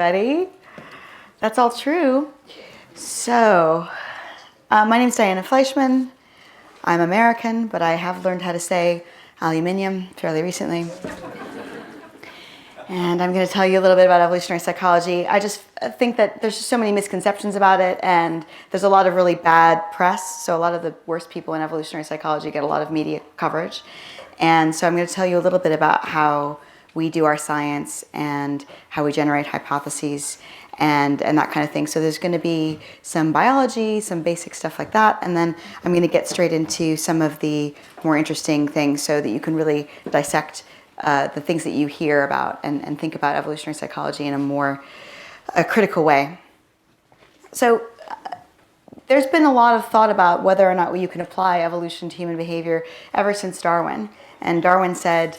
everybody. That's all true. So, my name is Diana Fleischman. I'm American, but I have learned how to say aluminium fairly recently. And I'm going to tell you a little bit about evolutionary psychology. I just think that there's just so many misconceptions about it, and there's a lot of really bad press. So a lot of the worst people in evolutionary psychology get a lot of media coverage. And so I'm going to tell you a little bit about how we do our science and how we generate hypotheses and that kind of thing. So there's going to be some biology, some basic stuff like that, and then I'm going to get straight into some of the more interesting things so that you can really dissect the things that you hear about and think about evolutionary psychology in a more critical way. So there's been a lot of thought about whether or not you can apply evolution to human behavior ever since Darwin. And Darwin said,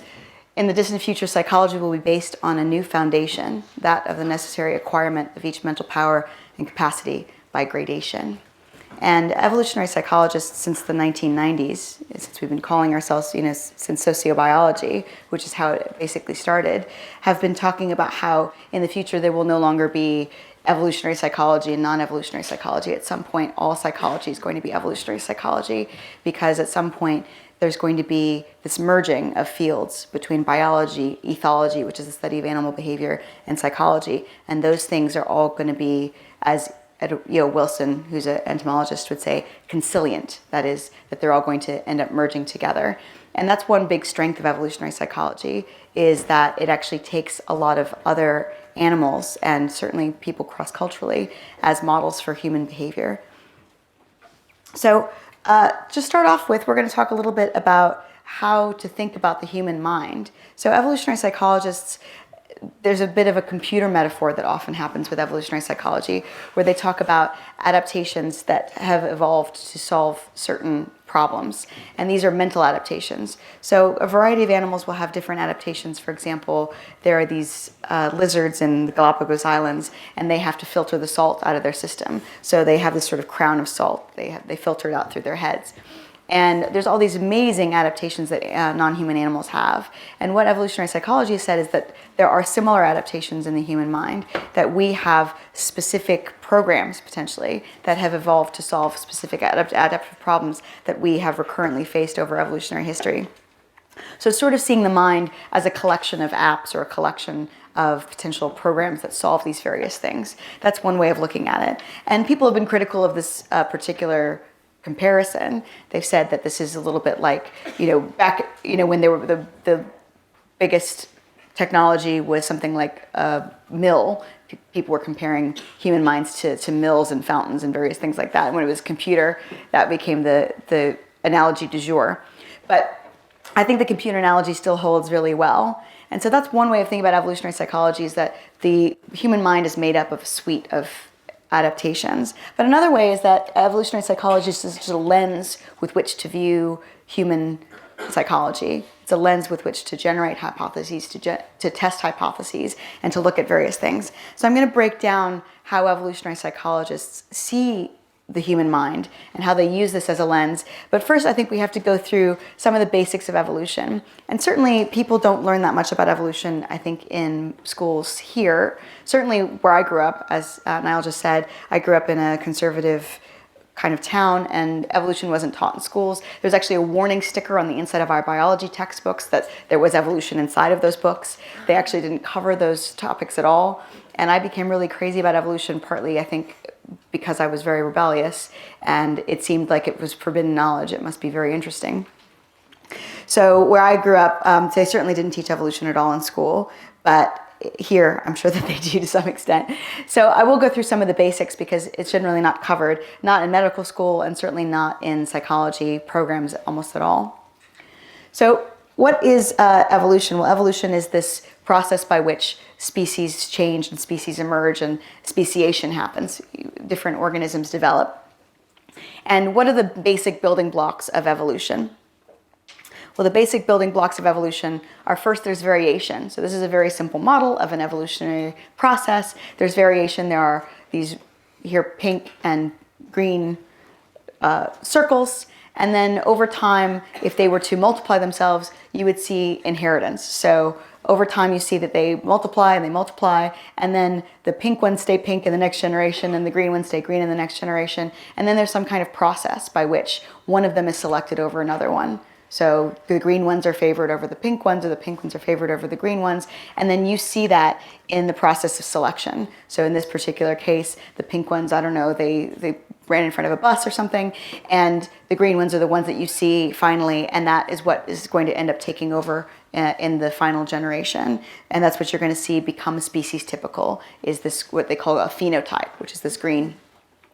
in the distant future, psychology will be based on a new foundation, that of the necessary acquirement of each mental power and capacity by gradation. And evolutionary psychologists since the 1990s, since we've been calling ourselves, since sociobiology, which is how it basically started, have been talking about how in the future there will no longer be evolutionary psychology and non-evolutionary psychology. At some point, all psychology is going to be evolutionary psychology, because at some point there's going to be this merging of fields between biology, ethology, which is the study of animal behavior, and psychology. And those things are all going to be, as Wilson, who's an entomologist, would say, consilient. That is, that they're all going to end up merging together. And that's one big strength of evolutionary psychology, is that it actually takes a lot of other animals, and certainly people cross-culturally, as models for human behavior. So to start off with, we're going to talk a little bit about how to think about the human mind. So evolutionary psychologists, there's a bit of a computer metaphor that often happens with evolutionary psychology, where they talk about adaptations that have evolved to solve certain problems. And these are mental adaptations. So a variety of animals will have different adaptations. For example, there are these lizards in the Galapagos Islands, and they have to filter the salt out of their system. So they have this sort of crown of salt. They filter it out through their heads. And there's all these amazing adaptations that non-human animals have. And what evolutionary psychology has said is that there are similar adaptations in the human mind, that we have specific programs, potentially, that have evolved to solve specific adaptive problems that we have recurrently faced over evolutionary history. So sort of seeing the mind as a collection of apps or a collection of potential programs that solve these various things. That's one way of looking at it. And people have been critical of this particular comparison. They've said that this is a little bit like, back, when they were the biggest technology was something like a mill. People were comparing human minds to mills and fountains and various things like that. And when it was computer, that became the analogy du jour. But I think the computer analogy still holds really well. And so that's one way of thinking about evolutionary psychology, is that the human mind is made up of a suite of adaptations. But another way is that evolutionary psychology is just a lens with which to view human psychology. It's a lens with which to generate hypotheses, to test hypotheses, and to look at various things. So I'm going to break down how evolutionary psychologists see the human mind and how they use this as a lens. But first, I think we have to go through some of the basics of evolution. And certainly people don't learn that much about evolution, I think, in schools here. Certainly where I grew up, as Niall just said, I grew up in a conservative kind of town, and evolution wasn't taught in schools. There's actually a warning sticker on the inside of our biology textbooks that there was evolution inside of those books. They actually didn't cover those topics at all. And I became really crazy about evolution, partly, I think, because I was very rebellious, and it seemed like it was forbidden knowledge. It must be very interesting. So where I grew up, they certainly didn't teach evolution at all in school, but here I'm sure that they do to some extent. So I will go through some of the basics, because it's generally not covered, not in medical school, and certainly not in psychology programs almost at all. So what is evolution? Well, evolution is this process by which species change and species emerge and speciation happens. Different organisms develop. And what are the basic building blocks of evolution? Well, the basic building blocks of evolution are, first, there's variation. So this is a very simple model of an evolutionary process. There's variation. There are these here pink and green circles. And then over time, if they were to multiply themselves, you would see inheritance. So over time you see that they multiply and they multiply, and then the pink ones stay pink in the next generation and the green ones stay green in the next generation. And then there's some kind of process by which one of them is selected over another one. So the green ones are favored over the pink ones, or the pink ones are favored over the green ones. And then you see that in the process of selection. So in this particular case, the pink ones, I don't know, they ran in front of a bus or something. And the green ones are the ones that you see finally. And that is what is going to end up taking over in the final generation. And that's what you're going to see become species typical, is this what they call a phenotype, which is this green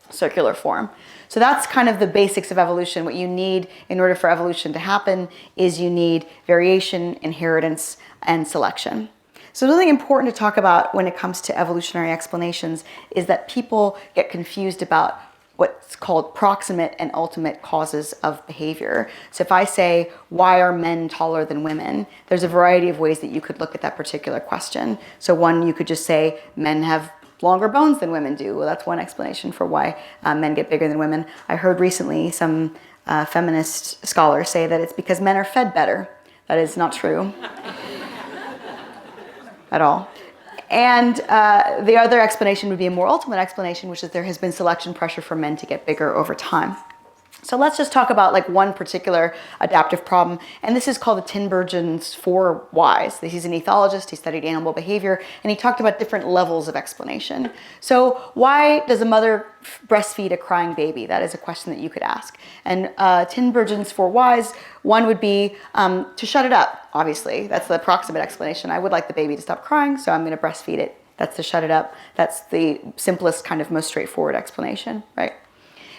circular form. So that's kind of the basics of evolution. What you need in order for evolution to happen is you need variation, inheritance, and selection. So something important to talk about when it comes to evolutionary explanations is that people get confused about what's called proximate and ultimate causes of behavior. So if I say, why are men taller than women? There's a variety of ways that you could look at that particular question. So one, you could just say men have longer bones than women do. Well, that's one explanation for why men get bigger than women. I heard recently some feminist scholars say that it's because men are fed better. That is not true at all. And the other explanation would be a more ultimate explanation, which is there has been selection pressure for men to get bigger over time. So let's just talk about like one particular adaptive problem, and this is called the Tinbergen's 4 whys. He's an ethologist, he studied animal behavior, and he talked about different levels of explanation. So why does a mother breastfeed a crying baby? That is a question that you could ask. And Tinbergen's 4 whys, one would be to shut it up, obviously. That's the approximate explanation. I would like the baby to stop crying, so I'm going to breastfeed it. That's to shut it up. That's the simplest, kind of most straightforward explanation, right?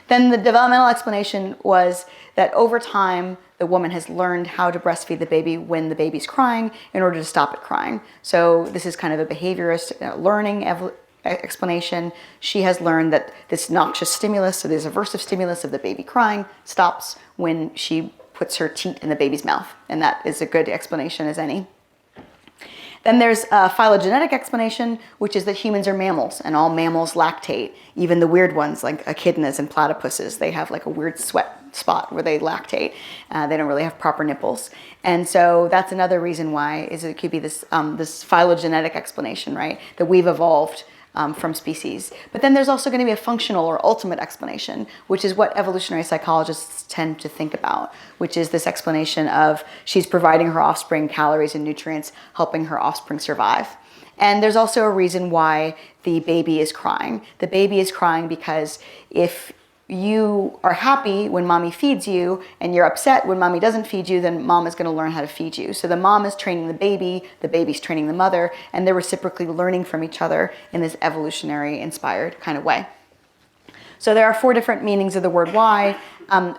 Then the developmental explanation was that over time, the woman has learned how to breastfeed the baby when the baby's crying in order to stop it crying. So this is kind of a behaviorist learning explanation. She has learned that this noxious stimulus, so this aversive stimulus of the baby crying, stops when she puts her teat in the baby's mouth. And that is a good explanation as any. Then there's a phylogenetic explanation, which is that humans are mammals, and all mammals lactate. Even the weird ones, like echidnas and platypuses, they have like a weird sweat spot where they lactate. They don't really have proper nipples. And so that's another reason why is it could be this, this phylogenetic explanation, right? That we've evolved from species. But then there's also going to be a functional or ultimate explanation, which is what evolutionary psychologists tend to think about, which is this explanation of she's providing her offspring calories and nutrients, helping her offspring survive. And there's also a reason why the baby is crying. The baby is crying because if you are happy when mommy feeds you and you're upset when mommy doesn't feed you, then mom is going to learn how to feed you. So the mom is training the baby's training the mother, and they're reciprocally learning from each other in this evolutionary inspired kind of way. So there are 4 different meanings of the word why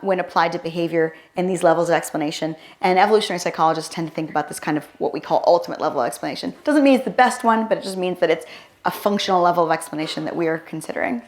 when applied to behavior in these levels of explanation. And evolutionary psychologists tend to think about this kind of what we call ultimate level of explanation. Doesn't mean it's the best one, but it just means that it's a functional level of explanation that we are considering.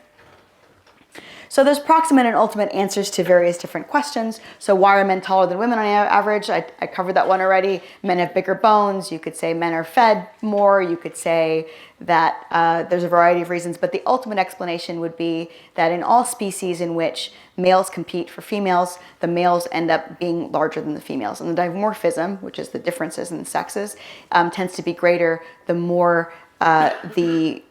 So there's proximate and ultimate answers to various different questions. So why are men taller than women on average? I covered that one already. Men have bigger bones. You could say men are fed more. You could say that there's a variety of reasons. But the ultimate explanation would be that in all species in which males compete for females, the males end up being larger than the females. And the dimorphism, which is the differences in sexes, tends to be greater the more the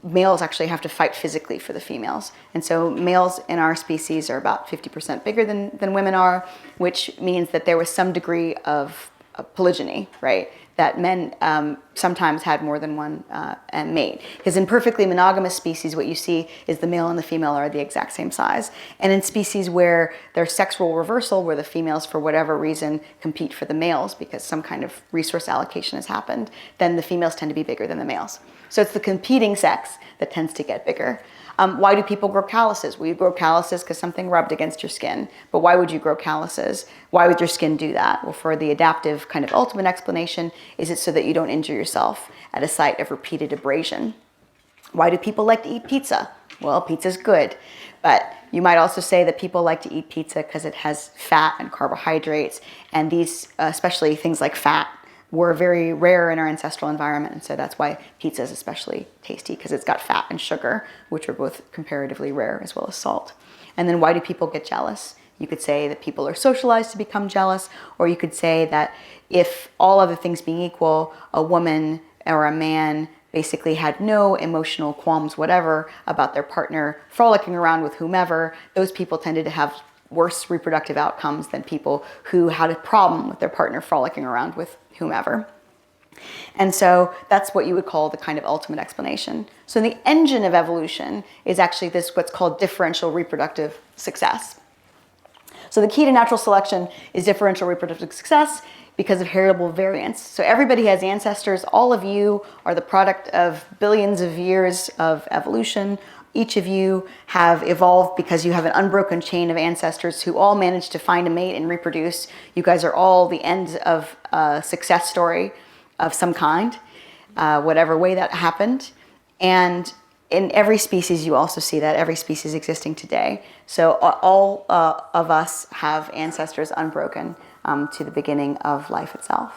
males actually have to fight physically for the females. And so males in our species are about 50% bigger than women are, which means that there was some degree of polygyny, right? That men sometimes had more than one mate. Because in perfectly monogamous species, what you see is the male and the female are the exact same size. And in species where there's sex role reversal, where the females, for whatever reason, compete for the males because some kind of resource allocation has happened, then the females tend to be bigger than the males. So it's the competing sex that tends to get bigger. Why do people grow calluses? Well, you grow calluses because something rubbed against your skin. But why would you grow calluses? Why would your skin do that? Well, for the adaptive kind of ultimate explanation, is it so that you don't injure yourself at a site of repeated abrasion? Why do people like to eat pizza? Well, pizza's good. But you might also say that people like to eat pizza because it has fat and carbohydrates. And these, especially things like fat, were very rare in our ancestral environment, and so that's why pizza is especially tasty, because it's got fat and sugar, which are both comparatively rare, as well as salt. And then why do people get jealous? You could say that people are socialized to become jealous, or you could say that if all other things being equal, a woman or a man basically had no emotional qualms whatever about their partner frolicking around with whomever, those people tended to have worse reproductive outcomes than people who had a problem with their partner frolicking around with whomever. And so that's what you would call the kind of ultimate explanation. So the engine of evolution is actually this what's called differential reproductive success. So the key to natural selection is differential reproductive success because of heritable variance. So everybody has ancestors. All of you are the product of billions of years of evolution. Each of you have evolved because you have an unbroken chain of ancestors who all managed to find a mate and reproduce. You guys are all the end of a success story of some kind, whatever way that happened. And in every species, you also see that, every species existing today. So all of us have ancestors unbroken to the beginning of life itself.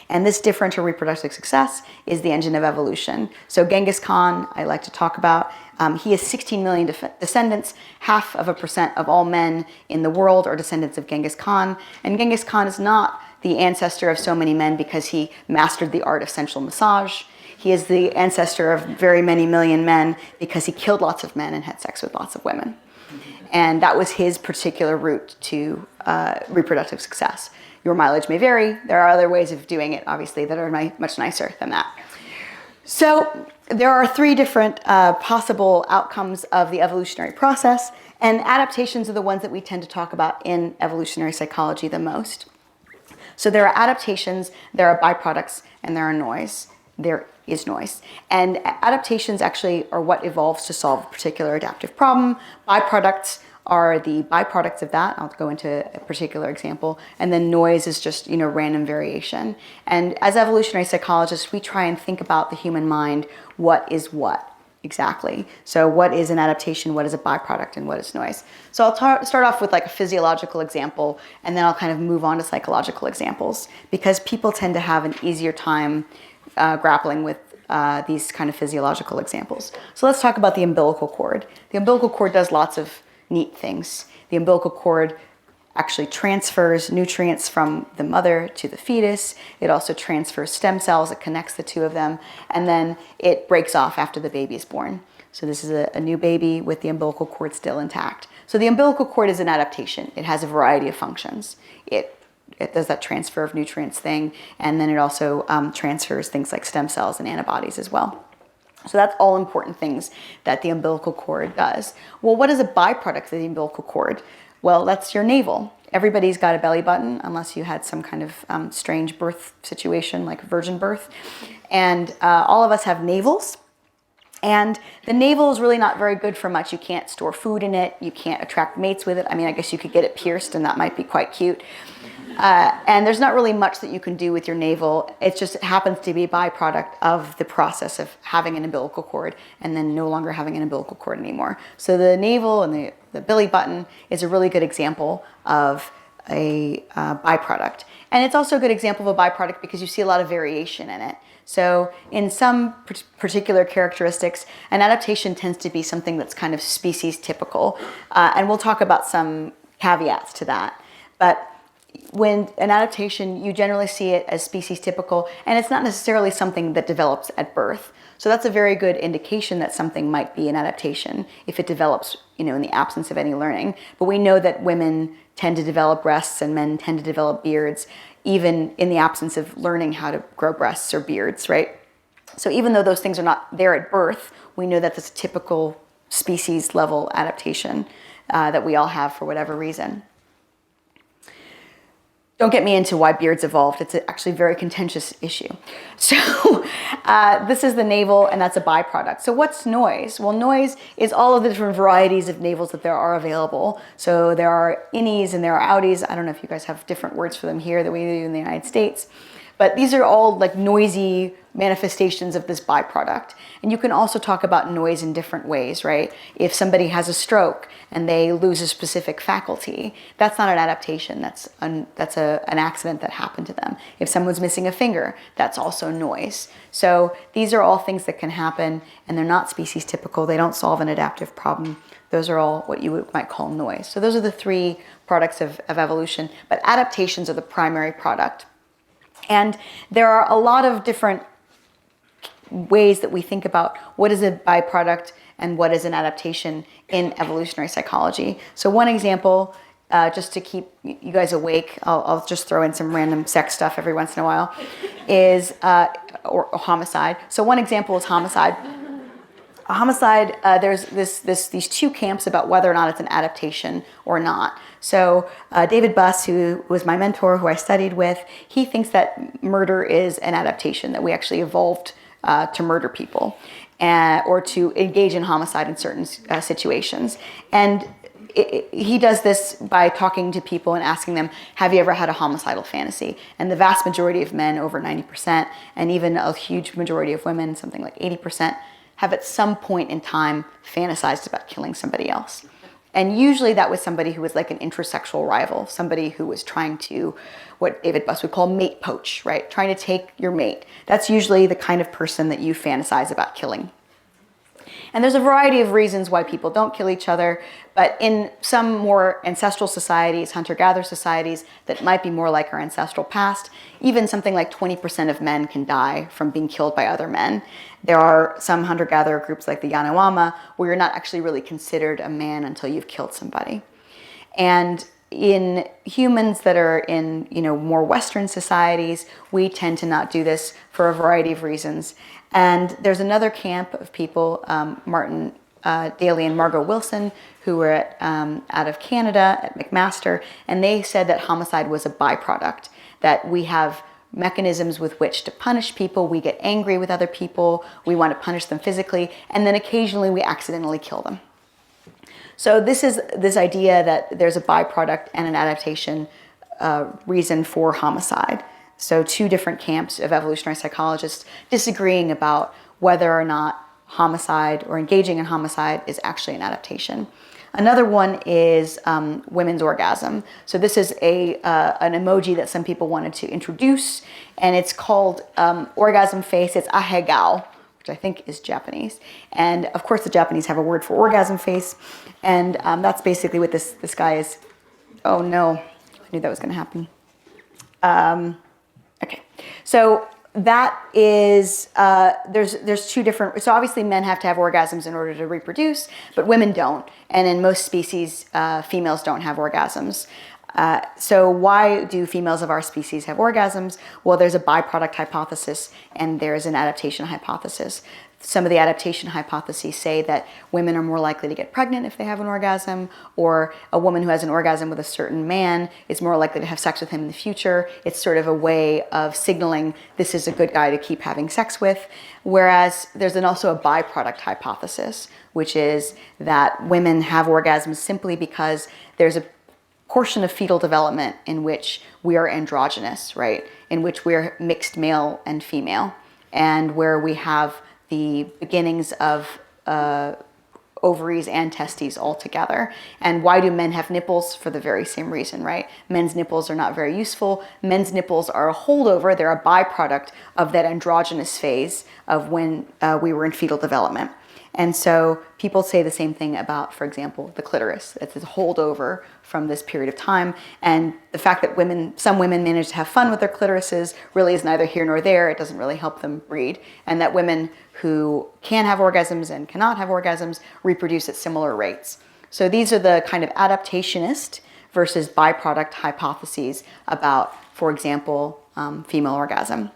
And this differential reproductive success is the engine of evolution. So Genghis Khan, I like to talk about, he has 16 million descendants. 0.5% of all men in the world are descendants of Genghis Khan. And Genghis Khan is not the ancestor of so many men because he mastered the art of sensual massage. He is the ancestor of very many million men because he killed lots of men and had sex with lots of women. And that was his particular route to reproductive success. Your mileage may vary. There are other ways of doing it, obviously, that are much nicer than that. So there are 3 different possible outcomes of the evolutionary process, and adaptations are the ones that we tend to talk about in evolutionary psychology the most. So there are adaptations, there are byproducts, and there are noise. There is noise. And adaptations actually are what evolves to solve a particular adaptive problem. Byproducts are the byproducts of that. I'll go into a particular example. And then noise is just, random variation. And as evolutionary psychologists, we try and think about the human mind, what is what exactly. So what is an adaptation, what is a byproduct, and what is noise? So I'll start off with like a physiological example, and then I'll kind of move on to psychological examples, because people tend to have an easier time grappling with these kind of physiological examples. So let's talk about the umbilical cord. The umbilical cord does lots of neat things. The umbilical cord actually transfers nutrients from the mother to the fetus. It also transfers stem cells. It connects the two of them, and then it breaks off after the baby is born. So this is a new baby with the umbilical cord still intact. So the umbilical cord is an adaptation. It has a variety of functions. It does that transfer of nutrients thing, and then it also transfers things like stem cells and antibodies as well. So that's all important things that the umbilical cord does. Well, what is a byproduct of the umbilical cord? Well, that's your navel. Everybody's got a belly button, unless you had some kind of strange birth situation, like virgin birth. And all of us have navels. And the navel is really not very good for much. You can't store food in it. You can't attract mates with it. I mean, I guess you could get it pierced, and that might be quite cute. And there's not really much that you can do with your navel. It happens to be a byproduct of the process of having an umbilical cord and then no longer having an umbilical cord anymore. So the navel and the belly button is a really good example of a byproduct. And it's also a good example of a byproduct because you see a lot of variation in it. So in some particular characteristics, an adaptation tends to be something that's kind of species typical. And we'll talk about some caveats to that. But when an adaptation, you generally see it as species typical, and it's not necessarily something that develops at birth. So that's a very good indication that something might be an adaptation if it develops, in the absence of any learning. But we know that women tend to develop breasts and men tend to develop beards, even in the absence of learning how to grow breasts or beards, right? So even though those things are not there at birth, we know that that's a typical species level adaptation that we all have for whatever reason. Don't get me into why beards evolved. It's actually a very contentious issue. So this is the navel, and that's a byproduct. So what's noise? Well, noise is all of the different varieties of navels that there are available. So there are innies and there are outies. I don't know if you guys have different words for them here that we do in the United States. But these are all like noisy manifestations of this byproduct. And you can also talk about noise in different ways, right? If somebody has a stroke and they lose a specific faculty, that's not an adaptation. That's an accident that happened to them. If someone's missing a finger, that's also noise. So these are all things that can happen, and they're not species typical. They don't solve an adaptive problem. Those are all what you might call noise. So those are the three products of evolution, but adaptations are the primary product. And there are a lot of different ways that we think about what is a byproduct and what is an adaptation in evolutionary psychology. So one example, just to keep you guys awake, I'll just throw in some random sex stuff every once in a while, is or homicide. So one example is homicide. A homicide, there's these two camps about whether or not it's an adaptation or not. So David Buss, who was my mentor, who I studied with, he thinks that murder is an adaptation, that we actually evolved to murder people or to engage in homicide in certain situations. And he does this by talking to people and asking them, have you ever had a homicidal fantasy? And the vast majority of men, over 90%, and even a huge majority of women, something like 80%, have at some point in time fantasized about killing somebody else. And usually that was somebody who was like an intersexual rival, somebody who was trying to, what David Buss would call mate poach, right? Trying to take your mate. That's usually the kind of person that you fantasize about killing. And there's a variety of reasons why people don't kill each other, but in some more ancestral societies, hunter-gatherer societies that might be more like our ancestral past, even something like 20% of men can die from being killed by other men. There are some hunter-gatherer groups like the Yanomama where you're not actually really considered a man until you've killed somebody. And in humans that are in, more Western societies, we tend to not do this for a variety of reasons. And there's another camp of people, Martin Daly and Margot Wilson, who were out of Canada at McMaster, and they said that homicide was a byproduct, that we have mechanisms with which to punish people. We get angry with other people, we want to punish them physically, and then occasionally we accidentally kill them. So this is this idea that there's a byproduct and an adaptation reason for homicide. So two different camps of evolutionary psychologists disagreeing about whether or not homicide or engaging in homicide is actually an adaptation. Another one is women's orgasm. So this is an emoji that some people wanted to introduce, and it's called orgasm face. It's ahegao, which I think is Japanese. And of course the Japanese have a word for orgasm face, and that's basically what this guy is. Oh no, I knew that was going to happen. Okay, so that is, there's two different, so obviously men have to have orgasms in order to reproduce, but women don't. And in most species, females don't have orgasms. So why do females of our species have orgasms? Well, there's a byproduct hypothesis and there's an adaptation hypothesis. Some of the adaptation hypotheses say that women are more likely to get pregnant if they have an orgasm, or a woman who has an orgasm with a certain man is more likely to have sex with him in the future. It's sort of a way of signaling this is a good guy to keep having sex with. Whereas there's also a byproduct hypothesis, which is that women have orgasms simply because there's a portion of fetal development in which we are androgynous, right? In which we're mixed male and female, and where we have the beginnings of ovaries and testes all together. And why do men have nipples? For the very same reason, right? Men's nipples are not very useful. Men's nipples are a holdover. They're a byproduct of that androgynous phase of when we were in fetal development. And so people say the same thing about, for example, the clitoris. It's a holdover from this period of time. And the fact that some women manage to have fun with their clitorises really is neither here nor there. It doesn't really help them breed. And that women who can have orgasms and cannot have orgasms reproduce at similar rates. So these are the kind of adaptationist versus byproduct hypotheses about, for example, female orgasm.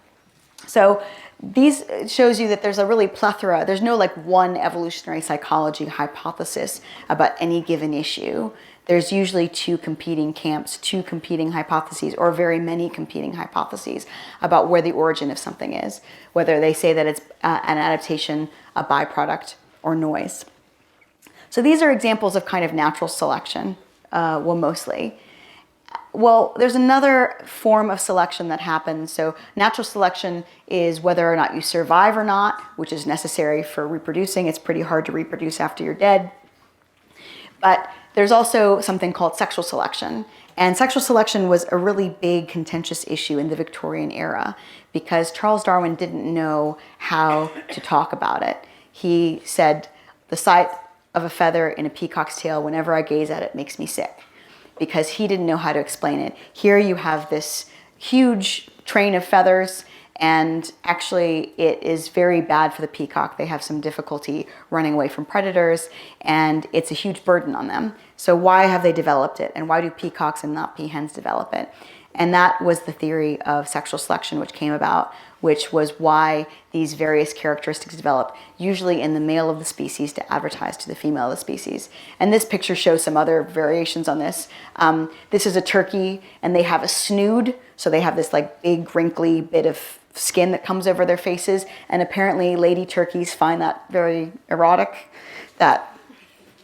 So these shows you that there's a really plethora. There's no like one evolutionary psychology hypothesis about any given issue. There's usually two competing camps, two competing hypotheses, or very many competing hypotheses about where the origin of something is, whether they say that it's an adaptation, a byproduct, or noise. So these are examples of kind of natural selection, mostly. Well, there's another form of selection that happens. So natural selection is whether or not you survive or not, which is necessary for reproducing. It's pretty hard to reproduce after you're dead. But there's also something called sexual selection. And sexual selection was a really big contentious issue in the Victorian era because Charles Darwin didn't know how to talk about it. He said of a feather in a peacock's tail, whenever I gaze at it, makes me sick, because he didn't know how to explain it. Here you have this huge train of feathers, and actually it is very bad for the peacock. They have some difficulty running away from predators, and it's a huge burden on them. So why have they developed it, and why do peacocks and not peahens develop it? And that was the theory of sexual selection, which came about, which was why these various characteristics develop, usually in the male of the species to advertise to the female of the species. And this picture shows some other variations on this. This is a turkey, and they have a snood, so they have this like big wrinkly bit of skin that comes over their faces, and apparently lady turkeys find that very erotic, that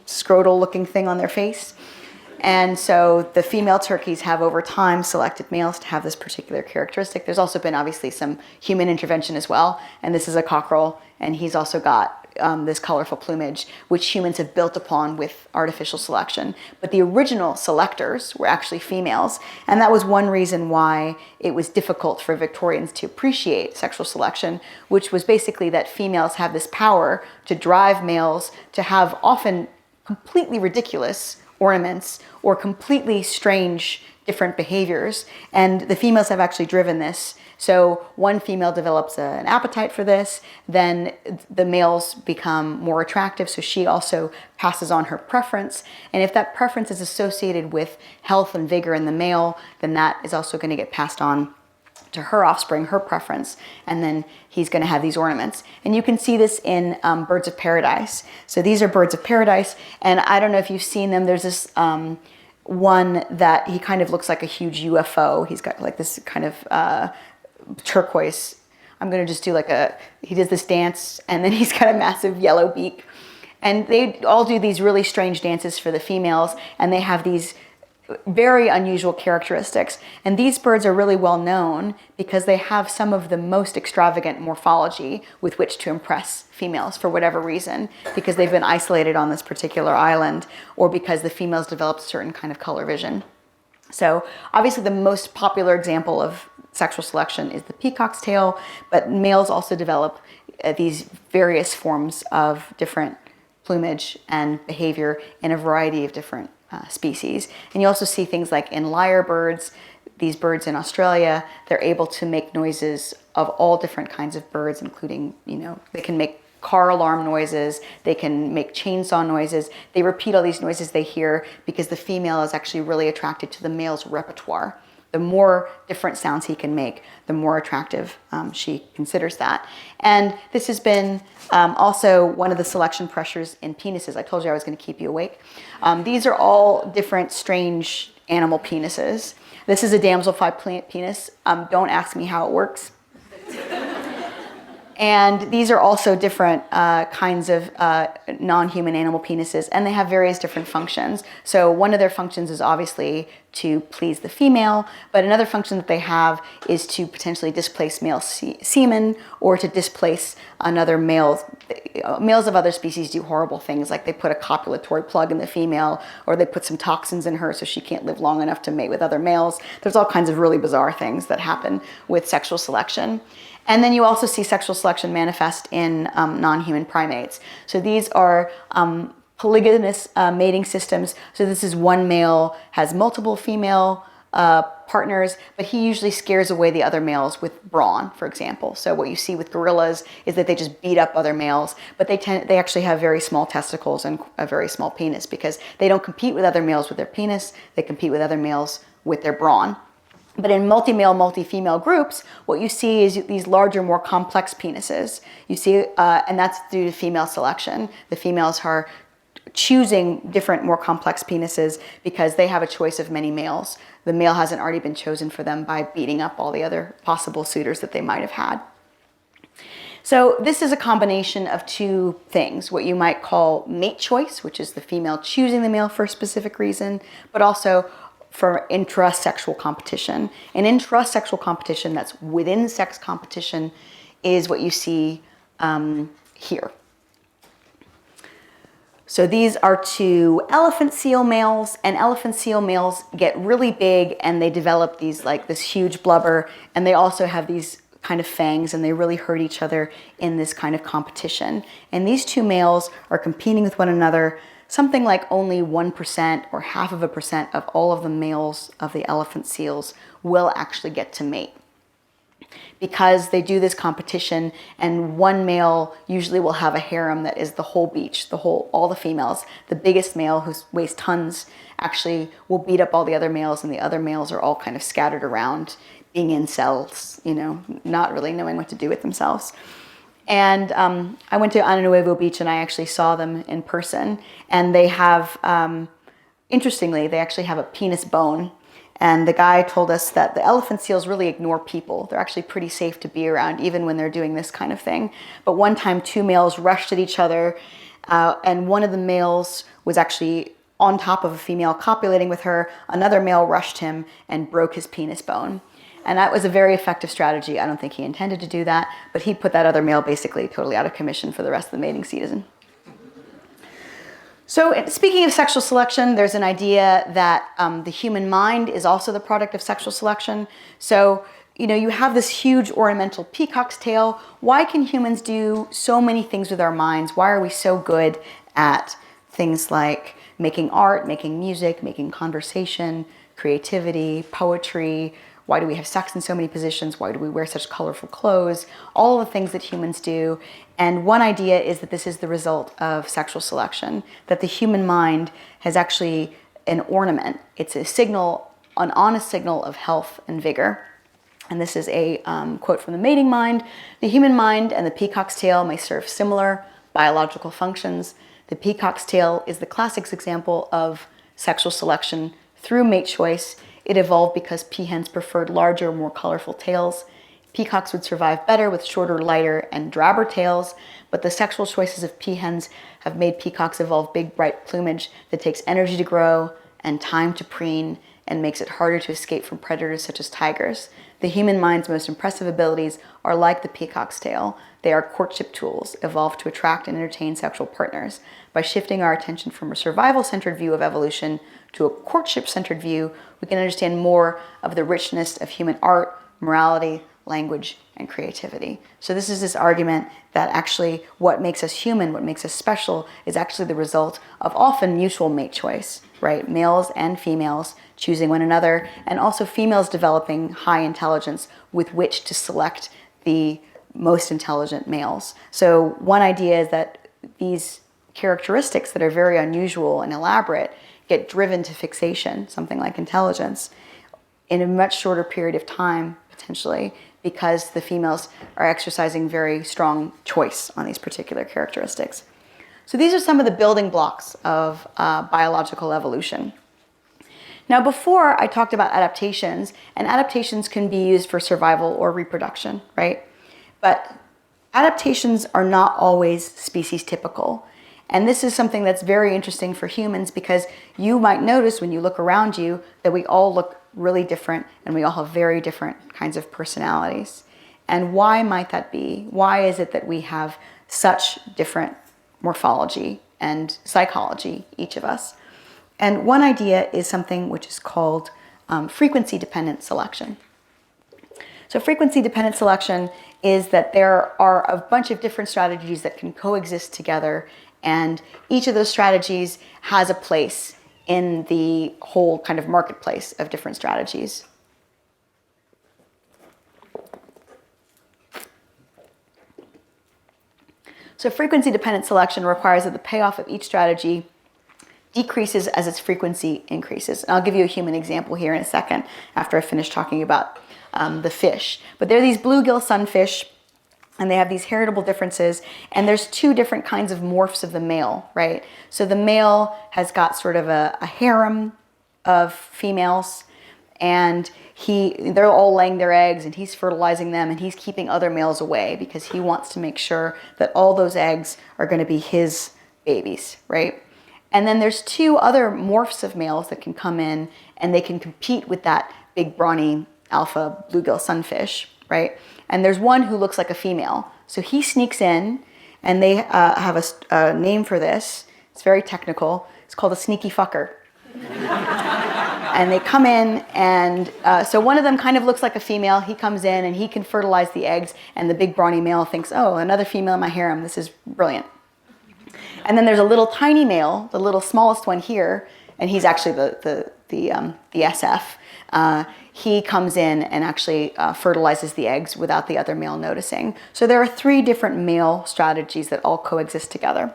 scrotal looking thing on their face. And so the female turkeys have over time selected males to have this particular characteristic. There's also been obviously some human intervention as well. And this is a cockerel, and he's also got this colorful plumage, which humans have built upon with artificial selection. But the original selectors were actually females. And that was one reason why it was difficult for Victorians to appreciate sexual selection, which was basically that females have this power to drive males to have often completely ridiculous ornaments or completely strange different behaviors, and the females have actually driven this. So one female develops an appetite for this, then the males become more attractive, so she also passes on her preference, and if that preference is associated with health and vigor in the male, then that is also going to get passed on to her offspring, her preference, and then he's going to have these ornaments. And you can see this in birds of paradise. So these are birds of paradise, and I don't know if you've seen them. There's this one that he kind of looks like a huge UFO. He's got like this kind of turquoise. I'm going to just do he does this dance, and then he's got a massive yellow beak. And they all do these really strange dances for the females, and they have these very unusual characteristics. And these birds are really well known because they have some of the most extravagant morphology with which to impress females for whatever reason, because they've been isolated on this particular island, or because the females developed a certain kind of color vision. So obviously the most popular example of sexual selection is the peacock's tail, but males also develop these various forms of different plumage and behavior in a variety of different species. And you also see things like in lyrebirds, these birds in Australia, they're able to make noises of all different kinds of birds, including, they can make car alarm noises, they can make chainsaw noises. They repeat all these noises they hear because the female is actually really attracted to the male's repertoire. The more different sounds he can make, the more attractive she considers that. And this has been also one of the selection pressures in penises. I told you I was going to keep you awake. These are all different strange animal penises. This is a damselfly penis. Don't ask me how it works. And these are also different kinds of non-human animal penises, and they have various different functions. So one of their functions is obviously to please the female, but another function that they have is to potentially displace male semen, or to displace another male. Males of other species do horrible things, like they put a copulatory plug in the female, or they put some toxins in her so she can't live long enough to mate with other males. There's all kinds of really bizarre things that happen with sexual selection. And then you also see sexual selection manifest in non-human primates. So these are polygynous mating systems. So this is one male has multiple female partners, but he usually scares away the other males with brawn, for example. So what you see with gorillas is that they just beat up other males, but they actually have very small testicles and a very small penis, because they don't compete with other males with their penis, they compete with other males with their brawn. But in multi-male, multi-female groups, what you see is these larger, more complex penises. You see, and that's due to female selection. The females are choosing different, more complex penises because they have a choice of many males. The male hasn't already been chosen for them by beating up all the other possible suitors that they might have had. So this is a combination of two things, what you might call mate choice, which is the female choosing the male for a specific reason, but also for intrasexual competition. And intrasexual competition that's within sex competition is what you see here. So these are two elephant seal males, and elephant seal males get really big and they develop these this huge blubber, and they also have these kind of fangs, and they really hurt each other in this kind of competition. And these two males are competing with one another. Something like only 1% or 0.5% of all of the males of the elephant seals will actually get to mate, because they do this competition, and one male usually will have a harem that is the whole beach, all the females. The biggest male, who weighs tons, actually will beat up all the other males, and the other males are all kind of scattered around, being in cells, not really knowing what to do with themselves. And I went to Ano Nuevo Beach, and I actually saw them in person. And they have, interestingly, they actually have a penis bone. And the guy told us that the elephant seals really ignore people. They're actually pretty safe to be around, even when they're doing this kind of thing. But one time, two males rushed at each other, and one of the males was actually on top of a female, copulating with her. Another male rushed him and broke his penis bone. And that was a very effective strategy. I don't think he intended to do that, but he put that other male basically totally out of commission for the rest of the mating season. So speaking of sexual selection, there's an idea that the human mind is also the product of sexual selection. So, you have this huge ornamental peacock's tail. Why can humans do so many things with our minds? Why are we so good at things like making art, making music, making conversation, creativity, poetry? Why do we have sex in so many positions? Why do we wear such colorful clothes? All of the things that humans do. And one idea is that this is the result of sexual selection, that the human mind has actually an ornament. It's a signal, an honest signal of health and vigor. And this is a quote from the mating mind. The human mind and the peacock's tail may serve similar biological functions. The peacock's tail is the classic example of sexual selection through mate choice. It evolved because peahens preferred larger, more colorful tails. Peacocks would survive better with shorter, lighter, and drabber tails, but the sexual choices of peahens have made peacocks evolve big, bright plumage that takes energy to grow and time to preen and makes it harder to escape from predators such as tigers. The human mind's most impressive abilities are like the peacock's tail. They are courtship tools, evolved to attract and entertain sexual partners. By shifting our attention from a survival-centered view of evolution to a courtship-centered view, we can understand more of the richness of human art, morality, language, and creativity. So this is this argument that actually what makes us human, what makes us special, is actually the result of often mutual mate choice, right? Males and females choosing one another, and also females developing high intelligence with which to select the most intelligent males. So one idea is that these characteristics that are very unusual and elaborate get driven to fixation, something like intelligence, in a much shorter period of time, potentially, because the females are exercising very strong choice on these particular characteristics. So these are some of the building blocks of biological evolution. Now, before I talked about adaptations, and adaptations can be used for survival or reproduction, right? But adaptations are not always species typical. And this is something that's very interesting for humans, because you might notice when you look around you that we all look really different, and we all have very different kinds of personalities. And why might that be? Why is it that we have such different morphology and psychology, each of us? And one idea is something which is called frequency-dependent selection. So frequency-dependent selection is that there are a bunch of different strategies that can coexist together, and each of those strategies has a place in the whole kind of marketplace of different strategies. So frequency-dependent selection requires that the payoff of each strategy decreases as its frequency increases. And I'll give you a human example here in a second after I finish talking about the fish. But there are these bluegill sunfish, and they have these heritable differences, and there's two different kinds of morphs of the male, right? So the male has got sort of a harem of females, and they're all laying their eggs, and he's fertilizing them, and he's keeping other males away because he wants to make sure that all those eggs are going to be his babies, right? And then there's two other morphs of males that can come in, and they can compete with that big brawny alpha bluegill sunfish, right? And there's one who looks like a female. So he sneaks in, and they have a name for this. It's very technical. It's called a sneaky fucker. And they come in, and so one of them kind of looks like a female. He comes in and he can fertilize the eggs, and the big brawny male thinks, oh, another female in my harem, this is brilliant. And then there's a little tiny male, the little smallest one here, and he's actually the SF. He comes in and actually fertilizes the eggs without the other male noticing. So there are 3 different male strategies that all coexist together.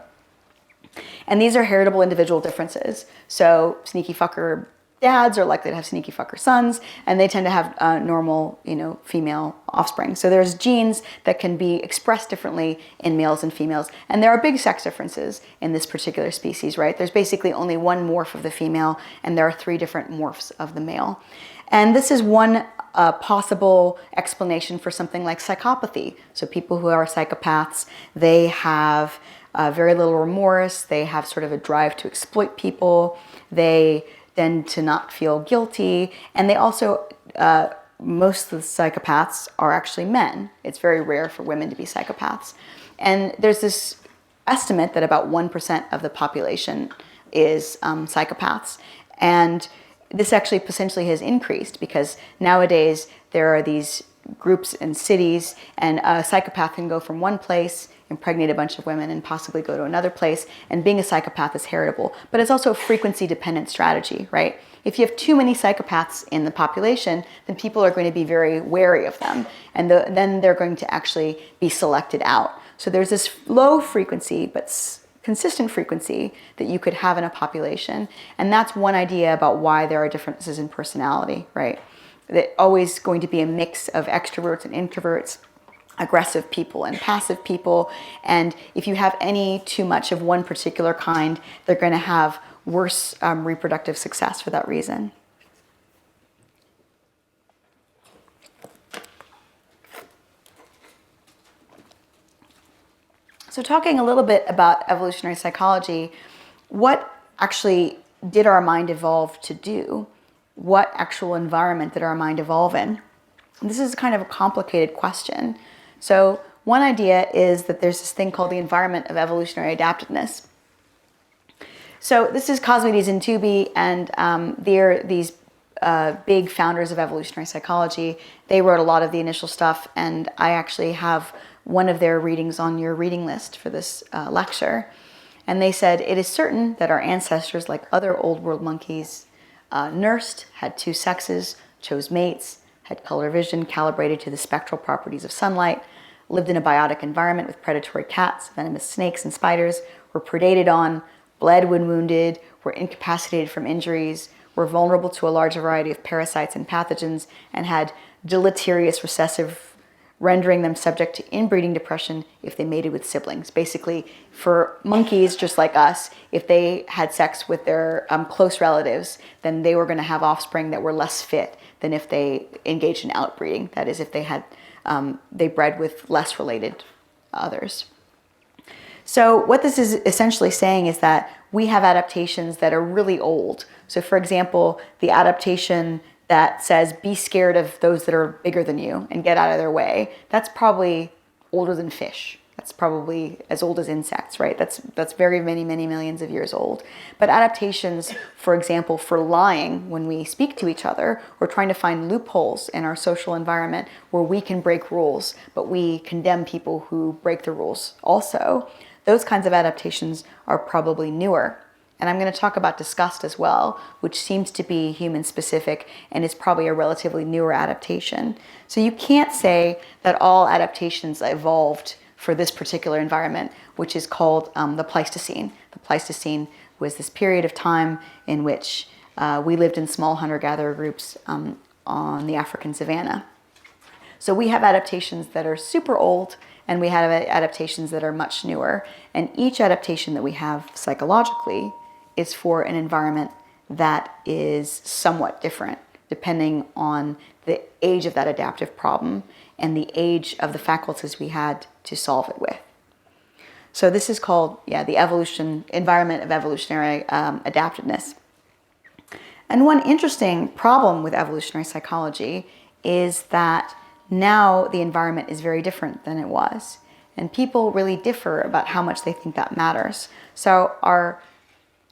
And these are heritable individual differences. So sneaky fucker dads are likely to have sneaky fucker sons, and they tend to have normal, female offspring. So there's genes that can be expressed differently in males and females. And there are big sex differences in this particular species, right? There's basically only one morph of the female, and there are 3 different morphs of the male. And this is one possible explanation for something like psychopathy. So people who are psychopaths, they have very little remorse. They have sort of a drive to exploit people. They tend to not feel guilty. And they also, most of the psychopaths are actually men. It's very rare for women to be psychopaths. And there's this estimate that about 1% of the population is psychopaths. And this actually potentially has increased because nowadays there are these groups in cities, and a psychopath can go from one place, impregnate a bunch of women, and possibly go to another place. And being a psychopath is heritable, but it's also a frequency-dependent strategy, right? If you have too many psychopaths in the population, then people are going to be very wary of them, and then they're going to actually be selected out. So there's this low frequency, but consistent frequency that you could have in a population. And that's one idea about why there are differences in personality, right? That always going to be a mix of extroverts and introverts, aggressive people and passive people. And if you have any too much of one particular kind, they're going to have worse reproductive success for that reason. So talking a little bit about evolutionary psychology, what actually did our mind evolve to do? What actual environment did our mind evolve in? And this is kind of a complicated question. So one idea is that there's this thing called the environment of evolutionary adaptiveness. So this is Cosmoides and Tooby, and they're these big founders of evolutionary psychology. They wrote a lot of the initial stuff, and I actually have one of their readings on your reading list for this lecture. And they said, it is certain that our ancestors, like other old world monkeys, nursed, had 2 sexes, chose mates, had color vision calibrated to the spectral properties of sunlight, lived in a biotic environment with predatory cats, venomous snakes, and spiders, were predated on, bled when wounded, were incapacitated from injuries, were vulnerable to a large variety of parasites and pathogens, and had deleterious recessive, rendering them subject to inbreeding depression if they mated with siblings. Basically, for monkeys just like us, if they had sex with their close relatives, then they were going to have offspring that were less fit than if they engaged in outbreeding. That is, if they had they bred with less related others. So what this is essentially saying is that we have adaptations that are really old. So for example, the adaptation that says be scared of those that are bigger than you and get out of their way, that's probably older than fish. That's probably as old as insects, right? That's very many millions of years old. But adaptations, for example, for lying when we speak to each other, or trying to find loopholes in our social environment where we can break rules, but we condemn people who break the rules also, those kinds of adaptations are probably newer. And I'm going to talk about disgust as well, which seems to be human specific and is probably a relatively newer adaptation. So you can't say that all adaptations evolved for this particular environment, which is called the Pleistocene. The Pleistocene was this period of time in which we lived in small hunter-gatherer groups on the African savanna. So we have adaptations that are super old, and we have adaptations that are much newer. And each adaptation that we have psychologically is for an environment that is somewhat different, depending on the age of that adaptive problem and the age of the faculties we had to solve it with. So this is called, the environment of evolutionary adaptiveness. And one interesting problem with evolutionary psychology is that now the environment is very different than it was. And people really differ about how much they think that matters. So our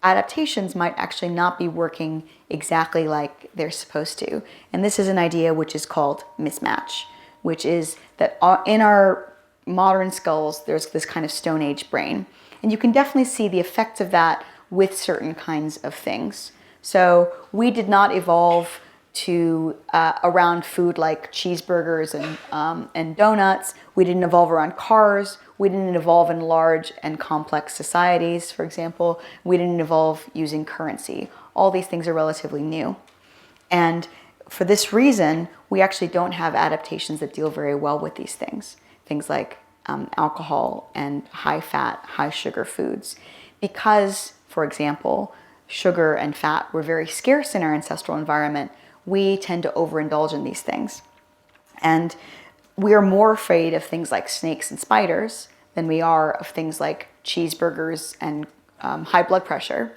adaptations might actually not be working exactly like they're supposed to. And this is an idea which is called mismatch, which is that in our modern skulls, there's this kind of Stone Age brain. And you can definitely see the effects of that with certain kinds of things. So we did not evolve to around food like cheeseburgers and donuts. We didn't evolve around cars. We didn't evolve in large and complex societies, for example. We didn't evolve using currency. All these things are relatively new. And for this reason, we actually don't have adaptations that deal very well with these things. Things like alcohol and high-fat, high-sugar foods. Because, for example, sugar and fat were very scarce in our ancestral environment, we tend to overindulge in these things. And we are more afraid of things like snakes and spiders than we are of things like cheeseburgers and high blood pressure.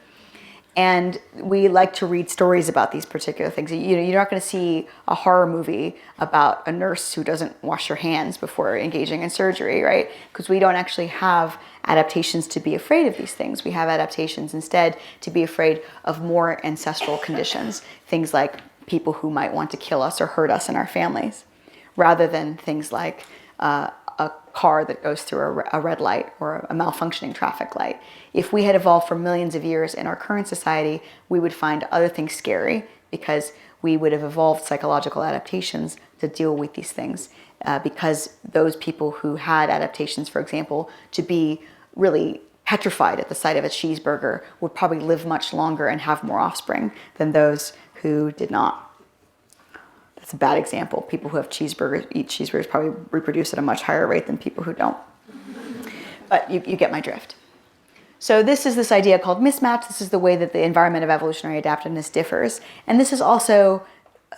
And we like to read stories about these particular things. You're not going to see a horror movie about a nurse who doesn't wash her hands before engaging in surgery, right? Because we don't actually have adaptations to be afraid of these things. We have adaptations instead to be afraid of more ancestral conditions, things like people who might want to kill us or hurt us in our families, rather than things like a car that goes through a red light or a malfunctioning traffic light. If we had evolved for millions of years in our current society, we would find other things scary because we would have evolved psychological adaptations to deal with these things. Because those people who had adaptations, for example, to be really petrified at the sight of a cheeseburger would probably live much longer and have more offspring than those who did not. That's a bad example. People who have eat cheeseburgers probably reproduce at a much higher rate than people who don't. But you get my drift. So this idea called mismatch. This is the way that the environment of evolutionary adaptiveness differs. And this is also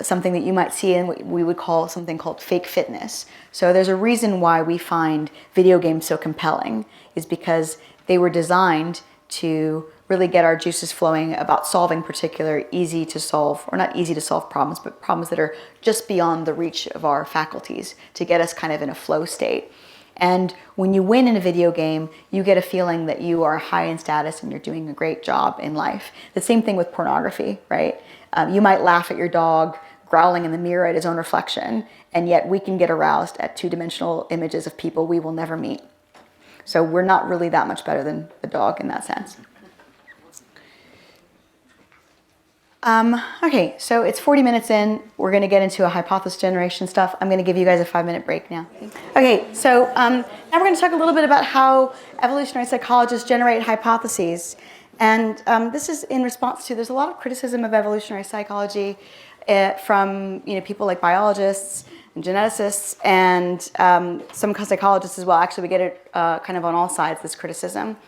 something that you might see in what we would call something called fake fitness. So there's a reason why we find video games so compelling, is because they were designed to really get our juices flowing about solving particular easy to solve, or not easy to solve problems, but problems that are just beyond the reach of our faculties, to get us kind of in a flow state. And when you win in a video game, you get a feeling that you are high in status and you're doing a great job in life. The same thing with pornography, right? You might laugh at your dog growling in the mirror at his own reflection, and yet we can get aroused at two-dimensional images of people we will never meet. So we're not really that much better than the dog in that sense. Okay, so it's 40 minutes in. We're going to get into a hypothesis generation stuff. I'm going to give you guys a 5-minute break now. Okay, so now we're going to talk a little bit about how evolutionary psychologists generate hypotheses. And this is in response to, there's a lot of criticism of evolutionary psychology from people like biologists and geneticists and some psychologists as well. Actually, we get it kind of on all sides, this criticism.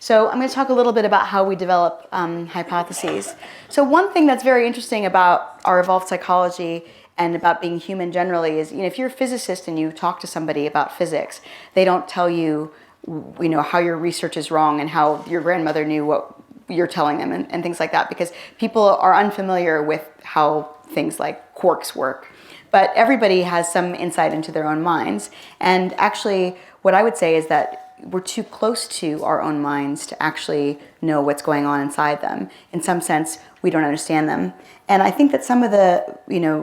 So I'm going to talk a little bit about how we develop hypotheses. So one thing that's very interesting about our evolved psychology and about being human generally is, if you're a physicist and you talk to somebody about physics, they don't tell you, how your research is wrong and how your grandmother knew what you're telling them and things like that, because people are unfamiliar with how things like quarks work. But everybody has some insight into their own minds. And actually, what I would say is that we're too close to our own minds to actually know what's going on inside them. In some sense, we don't understand them. And I think that some of the,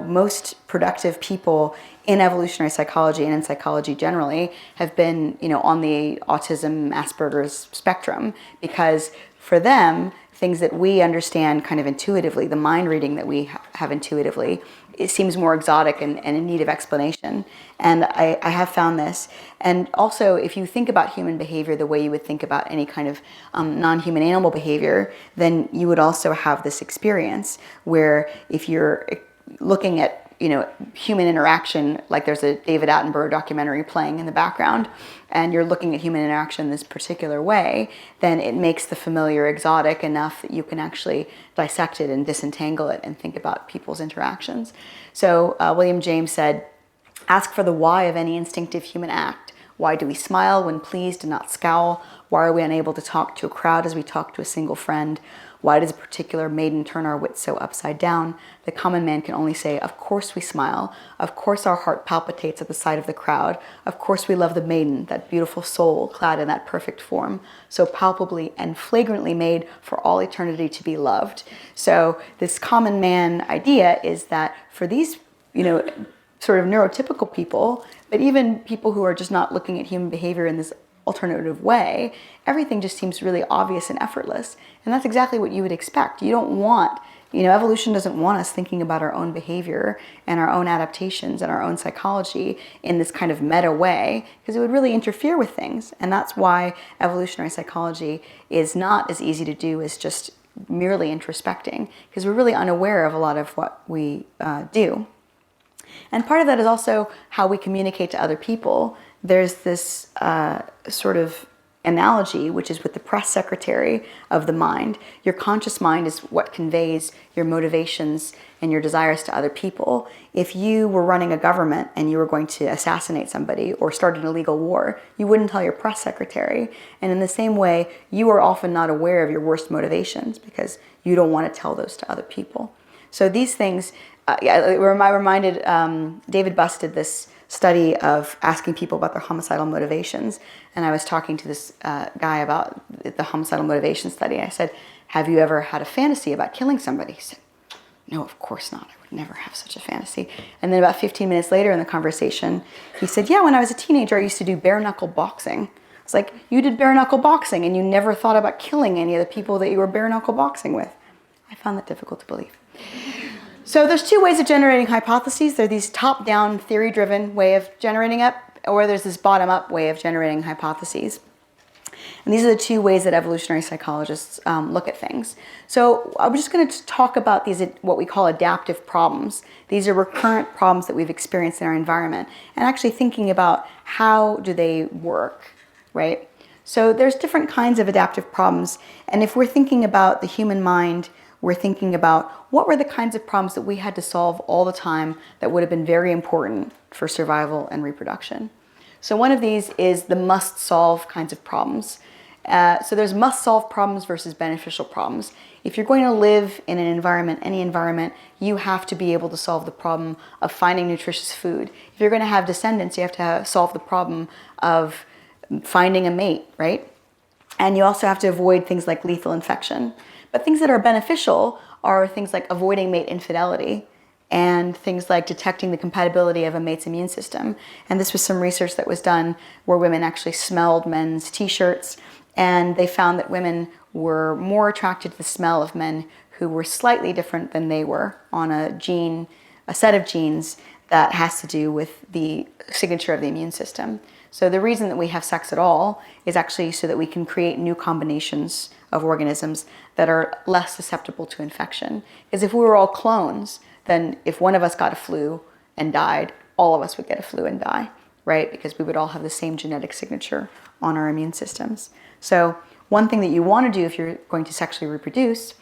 most productive people in evolutionary psychology and in psychology generally have been, on the autism, Asperger's spectrum, because for them, things that we understand kind of intuitively, the mind reading that we have intuitively, it seems more exotic and in need of explanation. And I have found this. And also, if you think about human behavior the way you would think about any kind of non-human animal behavior, then you would also have this experience where if you're looking at human interaction, like there's a David Attenborough documentary playing in the background, and you're looking at human interaction this particular way, then it makes the familiar exotic enough that you can actually dissect it and disentangle it and think about people's interactions. So William James said, "Ask for the why of any instinctive human act. Why do we smile when pleased and not scowl? Why are we unable to talk to a crowd as we talk to a single friend? Why does a particular maiden turn our wits so upside down? The common man can only say, of course we smile. Of course our heart palpitates at the sight of the crowd. Of course we love the maiden, that beautiful soul clad in that perfect form, so palpably and flagrantly made for all eternity to be loved. So this common man idea is that for these, sort of neurotypical people, but even people who are just not looking at human behavior in this alternative way, everything just seems really obvious and effortless. And that's exactly what you would expect. You don't want, evolution doesn't want us thinking about our own behavior and our own adaptations and our own psychology in this kind of meta way, because it would really interfere with things. And that's why evolutionary psychology is not as easy to do as just merely introspecting, because we're really unaware of a lot of what we do. And part of that is also how we communicate to other people. There's this sort of analogy, which is with the press secretary of the mind. Your conscious mind is what conveys your motivations and your desires to other people. If you were running a government and you were going to assassinate somebody or start an illegal war, you wouldn't tell your press secretary. And in the same way, you are often not aware of your worst motivations because you don't want to tell those to other people. So these things, I reminded, David Buss did this study of asking people about their homicidal motivations. And I was talking to this guy about the homicidal motivation study. I said, have you ever had a fantasy about killing somebody? He said, no, of course not. I would never have such a fantasy. And then about 15 minutes later in the conversation, he said, yeah, when I was a teenager, I used to do bare knuckle boxing. It's like, you did bare knuckle boxing and you never thought about killing any of the people that you were bare knuckle boxing with. I found that difficult to believe. So there's two ways of generating hypotheses. There's these top-down, theory-driven way of generating up, or there's this bottom-up way of generating hypotheses. And these are the two ways that evolutionary psychologists look at things. So I'm just going to talk about these, what we call adaptive problems. These are recurrent problems that we've experienced in our environment, and actually thinking about how do they work, right? So there's different kinds of adaptive problems, and if we're thinking about the human mind, we're thinking about what were the kinds of problems that we had to solve all the time that would have been very important for survival and reproduction. So one of these is the must-solve kinds of problems. So there's must-solve problems versus beneficial problems. If you're going to live in an environment, any environment, you have to be able to solve the problem of finding nutritious food. If you're going to have descendants, you have to solve the problem of finding a mate, right? And you also have to avoid things like lethal infection. But things that are beneficial are things like avoiding mate infidelity and things like detecting the compatibility of a mate's immune system. And this was some research that was done where women actually smelled men's t-shirts, and they found that women were more attracted to the smell of men who were slightly different than they were on a set of genes that has to do with the signature of the immune system. So the reason that we have sex at all is actually so that we can create new combinations of organisms that are less susceptible to infection. Because if we were all clones, then if one of us got a flu and died, all of us would get a flu and die, right? Because we would all have the same genetic signature on our immune systems. So one thing that you want to do if you're going to sexually reproduce,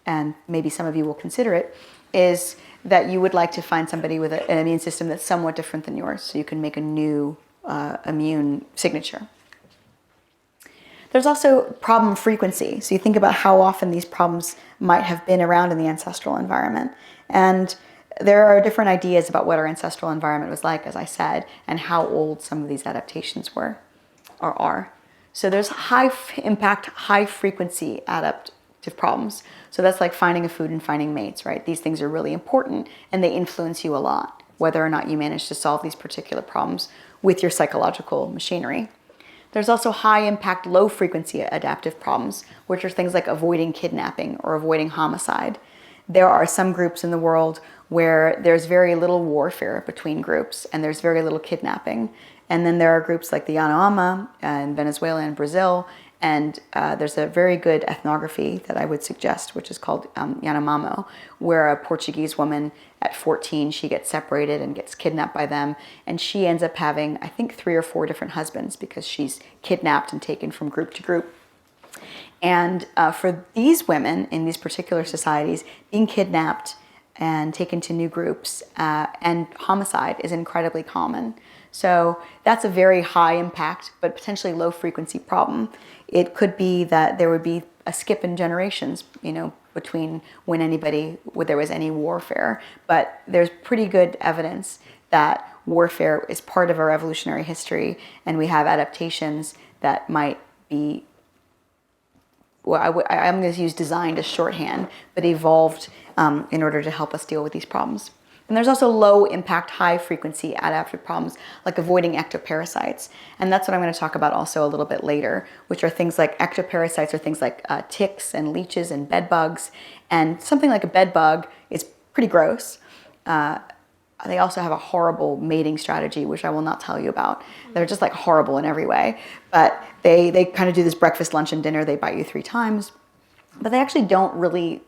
and maybe some of you will consider it, is that you would like to find somebody with an immune system that's somewhat different than yours, so you can make a new immune signature. There's also problem frequency. So you think about how often these problems might have been around in the ancestral environment. And there are different ideas about what our ancestral environment was like, as I said, and how old some of these adaptations were or are. So there's high impact, high frequency adaptive problems. So that's like finding a food and finding mates, right? These things are really important and they influence you a lot, whether or not you manage to solve these particular problems with your psychological machinery. There's also high impact, low frequency adaptive problems, which are things like avoiding kidnapping or avoiding homicide. There are some groups in the world where there's very little warfare between groups and there's very little kidnapping. And then there are groups like the Yanomama in Venezuela and Brazil. And there's a very good ethnography that I would suggest, which is called Yanomamo, where a Portuguese woman at 14, she gets separated and gets kidnapped by them. And she ends up having, I think, 3 or 4 different husbands because she's kidnapped and taken from group to group. And for these women in these particular societies, being kidnapped and taken to new groups, and homicide is incredibly common. So that's a very high impact, but potentially low frequency problem. It could be that there would be a skip in generations, between when there was any warfare. But there's pretty good evidence that warfare is part of our evolutionary history, and we have adaptations that might be, I'm going to use designed as shorthand, but evolved in order to help us deal with these problems. And there's also low impact, high frequency adaptive problems like avoiding ectoparasites. And that's what I'm going to talk about also a little bit later, which are things like ectoparasites, or things like ticks and leeches and bed bugs. And something like a bed bug is pretty gross. They also have a horrible mating strategy, which I will not tell you about. They're just like horrible in every way. But they kind of do this breakfast, lunch, and dinner. They bite you 3 times. But they actually don't really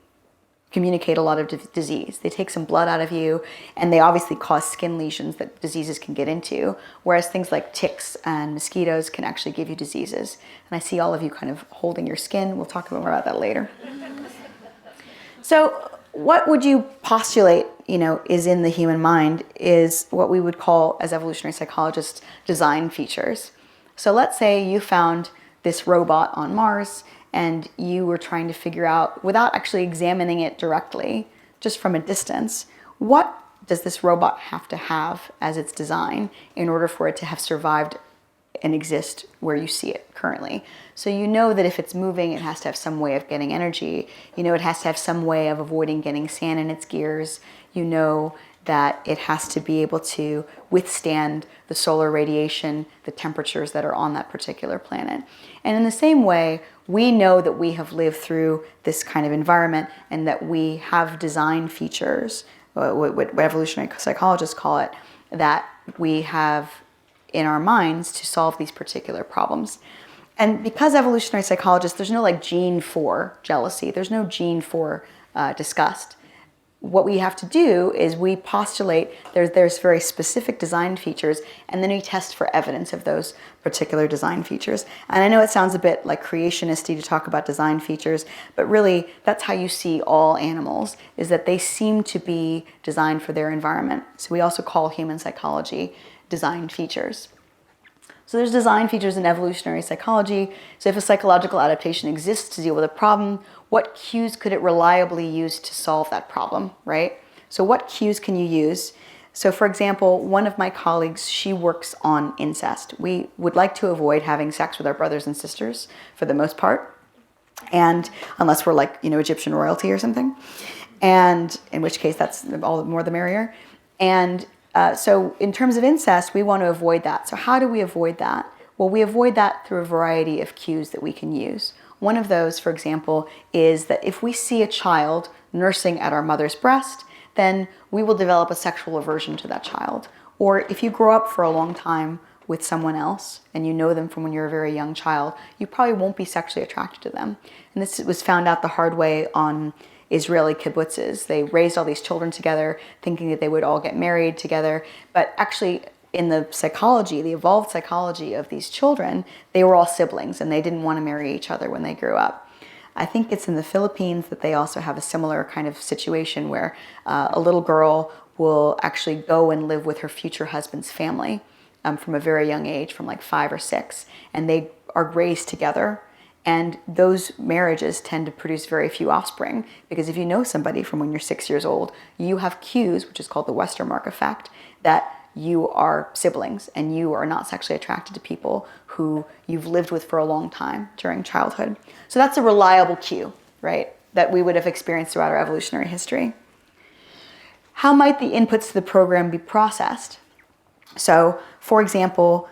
communicate a lot of disease. They take some blood out of you, and they obviously cause skin lesions that diseases can get into, whereas things like ticks and mosquitoes can actually give you diseases. And I see all of you kind of holding your skin. We'll talk more about that later. So what would you postulate, is in the human mind is what we would call, as evolutionary psychologists, design features. So let's say you found this robot on Mars, and you were trying to figure out, without actually examining it directly, just from a distance, what does this robot have to have as its design in order for it to have survived and exist where you see it currently? So you know that if it's moving, it has to have some way of getting energy. It has to have some way of avoiding getting sand in its gears. You know that it has to be able to withstand the solar radiation, the temperatures that are on that particular planet. And in the same way, we know that we have lived through this kind of environment, and that we have design features, what evolutionary psychologists call it, that we have in our minds to solve these particular problems. And because evolutionary psychologists, there's no gene for jealousy, there's no gene for disgust. What we have to do is we postulate there's very specific design features, and then we test for evidence of those particular design features. And I know it sounds a bit like creationisty to talk about design features, but really that's how you see all animals, is that they seem to be designed for their environment. So we also call human psychology design features. So there's design features in evolutionary psychology. So if a psychological adaptation exists to deal with a problem, what cues could it reliably use to solve that problem, right? So what cues can you use? So for example, one of my colleagues, she works on incest. We would like to avoid having sex with our brothers and sisters for the most part, and unless we're Egyptian royalty or something, and in which case that's all the more the merrier. And so in terms of incest, we want to avoid that. So how do we avoid that? Well, we avoid that through a variety of cues that we can use. One of those, for example, is that if we see a child nursing at our mother's breast, then we will develop a sexual aversion to that child. Or if you grow up for a long time with someone else and you know them from when you're a very young child, you probably won't be sexually attracted to them. And this was found out the hard way on Israeli kibbutzes. They raised all these children together thinking that they would all get married together, but actually in the psychology, the evolved psychology of these children, they were all siblings and they didn't want to marry each other when they grew up. I think it's in the Philippines that they also have a similar kind of situation where a little girl will actually go and live with her future husband's family from a very young age, from 5 or 6, and they are raised together. And those marriages tend to produce very few offspring, because if you know somebody from when you're 6 years old, you have cues, which is called the Westermarck effect, that you are siblings and you are not sexually attracted to people who you've lived with for a long time during childhood. So that's a reliable cue, right, that we would have experienced throughout our evolutionary history. How might the inputs to the program be processed? So, for example,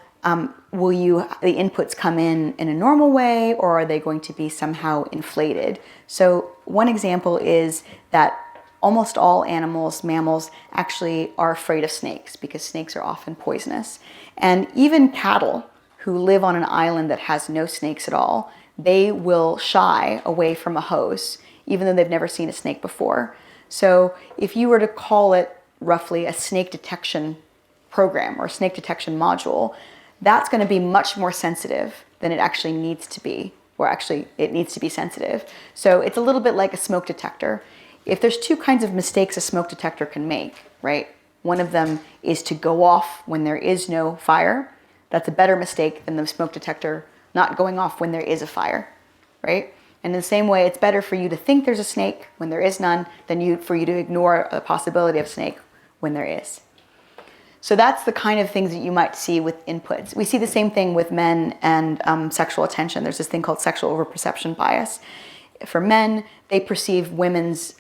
will the inputs come in a normal way, or are they going to be somehow inflated? So one example is that almost all animals, mammals, actually are afraid of snakes because snakes are often poisonous. And even cattle who live on an island that has no snakes at all, they will shy away from a hose, even though they've never seen a snake before. So if you were to call it roughly a snake detection program or snake detection module, that's going to be much more sensitive than it actually needs to be, or actually it needs to be sensitive. So it's a little bit like a smoke detector. if there's two kinds of mistakes a smoke detector can make, right? One of them is to go off when there is no fire. That's a better mistake than the smoke detector not going off when there is a fire, right? And in the same way, it's better for you to think there's a snake when there is none than for you to ignore the possibility of snake when there is. So that's the kind of things that you might see with inputs. We see the same thing with men and sexual attention. There's this thing called sexual overperception bias. For men, they perceive women's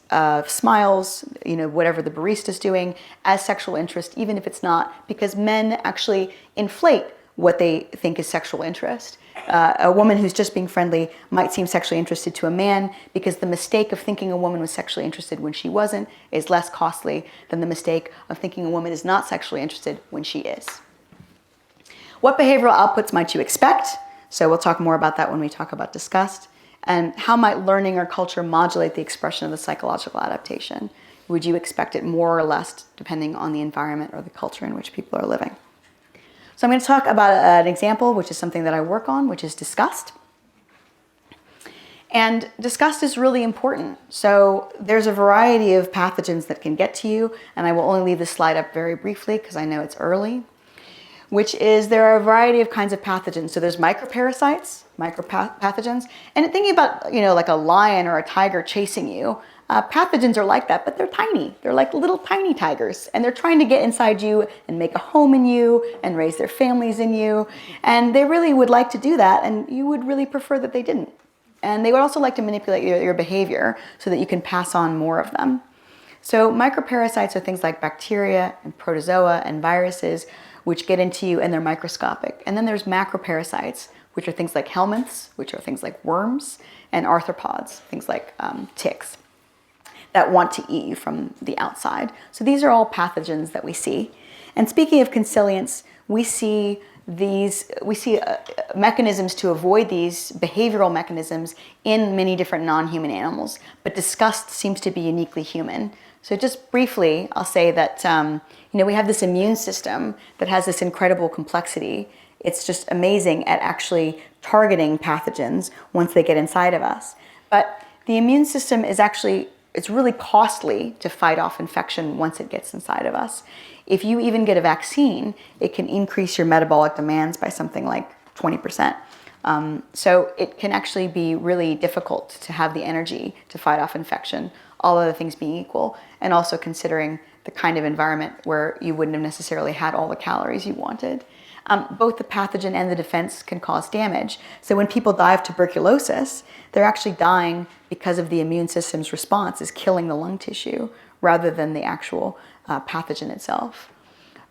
smiles, whatever the barista's doing, as sexual interest, even if it's not, because men actually inflate what they think is sexual interest. A woman who's just being friendly might seem sexually interested to a man because the mistake of thinking a woman was sexually interested when she wasn't is less costly than the mistake of thinking a woman is not sexually interested when she is. What behavioral outputs might you expect? So we'll talk more about that when we talk about disgust. And how might learning or culture modulate the expression of the psychological adaptation? Would you expect it more or less depending on the environment or the culture in which people are living? So I'm going to talk about an example, which is something that I work on, which is disgust. And disgust is really important. So there's a variety of pathogens that can get to you, and I will only leave this slide up very briefly because I know it's early, which is there are a variety of kinds of pathogens. So there's microparasites, micropathogens, and thinking about, like a lion or a tiger chasing you, pathogens are like that, but they're tiny. They're like little tiny tigers, and they're trying to get inside you and make a home in you and raise their families in you. And they really would like to do that, and you would really prefer that they didn't. And they would also like to manipulate your behavior so that you can pass on more of them. So microparasites are things like bacteria and protozoa and viruses, which get into you and they're microscopic. And then there's macroparasites, which are things like helminths, which are things like worms, and arthropods, things like ticks, that want to eat you from the outside. So these are all pathogens that we see. And speaking of consilience, we see mechanisms to avoid these behavioral mechanisms in many different non-human animals, but disgust seems to be uniquely human. So just briefly, I'll say that we have this immune system that has this incredible complexity. It's just amazing at actually targeting pathogens once they get inside of us. But the immune system is actually, it's really costly to fight off infection once it gets inside of us. If you even get a vaccine, it can increase your metabolic demands by something like 20%. So it can actually be really difficult to have the energy to fight off infection, all other things being equal, and also considering the kind of environment where you wouldn't have necessarily had all the calories you wanted. Both the pathogen and the defense can cause damage. So when people die of tuberculosis, they're actually dying because of the immune system's response is killing the lung tissue rather than the actual pathogen itself.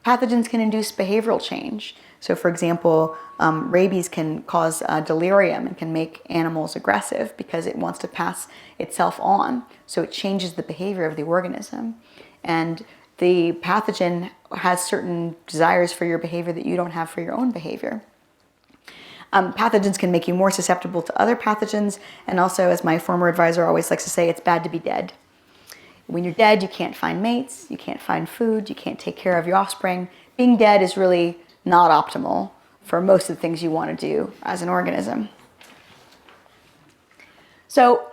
Pathogens can induce behavioral change. So for example, rabies can cause delirium and can make animals aggressive because it wants to pass itself on. So it changes the behavior of the organism. And the pathogen has certain desires for your behavior that you don't have for your own behavior. Pathogens can make you more susceptible to other pathogens. And also, as my former advisor always likes to say, it's bad to be dead. When you're dead, you can't find mates, you can't find food, you can't take care of your offspring. Being dead is really not optimal for most of the things you want to do as an organism. So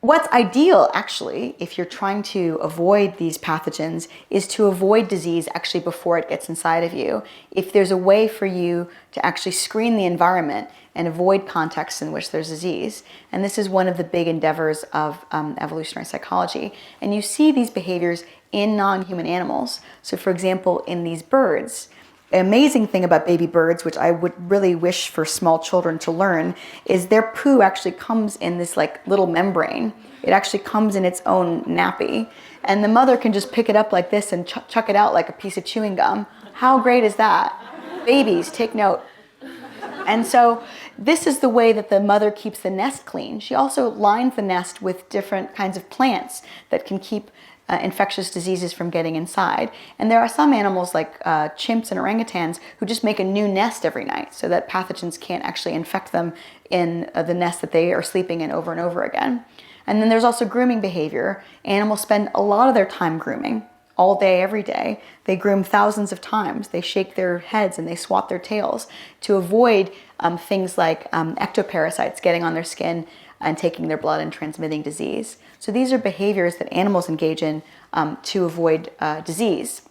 what's ideal, actually, if you're trying to avoid these pathogens, is to avoid disease actually before it gets inside of you. If there's a way for you to actually screen the environment and avoid contexts in which there's disease, and this is one of the big endeavors of evolutionary psychology, and you see these behaviors in non-human animals. So for example, in these birds, the amazing thing about baby birds, which I would really wish for small children to learn, is their poo actually comes in this like little membrane. It actually comes in its own nappy. And the mother can just pick it up like this and chuck it out like a piece of chewing gum. How great is that? Babies, take note. And so this is the way that the mother keeps the nest clean. She also lines the nest with different kinds of plants that can keep infectious diseases from getting inside. And there are some animals like chimps and orangutans who just make a new nest every night so that pathogens can't actually infect them in the nest that they are sleeping in over and over again. And then there's also grooming behavior. Animals spend a lot of their time grooming, all day, every day. They groom thousands of times. They shake their heads and they swat their tails to avoid things like ectoparasites getting on their skin and taking their blood and transmitting disease. So these are behaviors that animals engage in to avoid disease.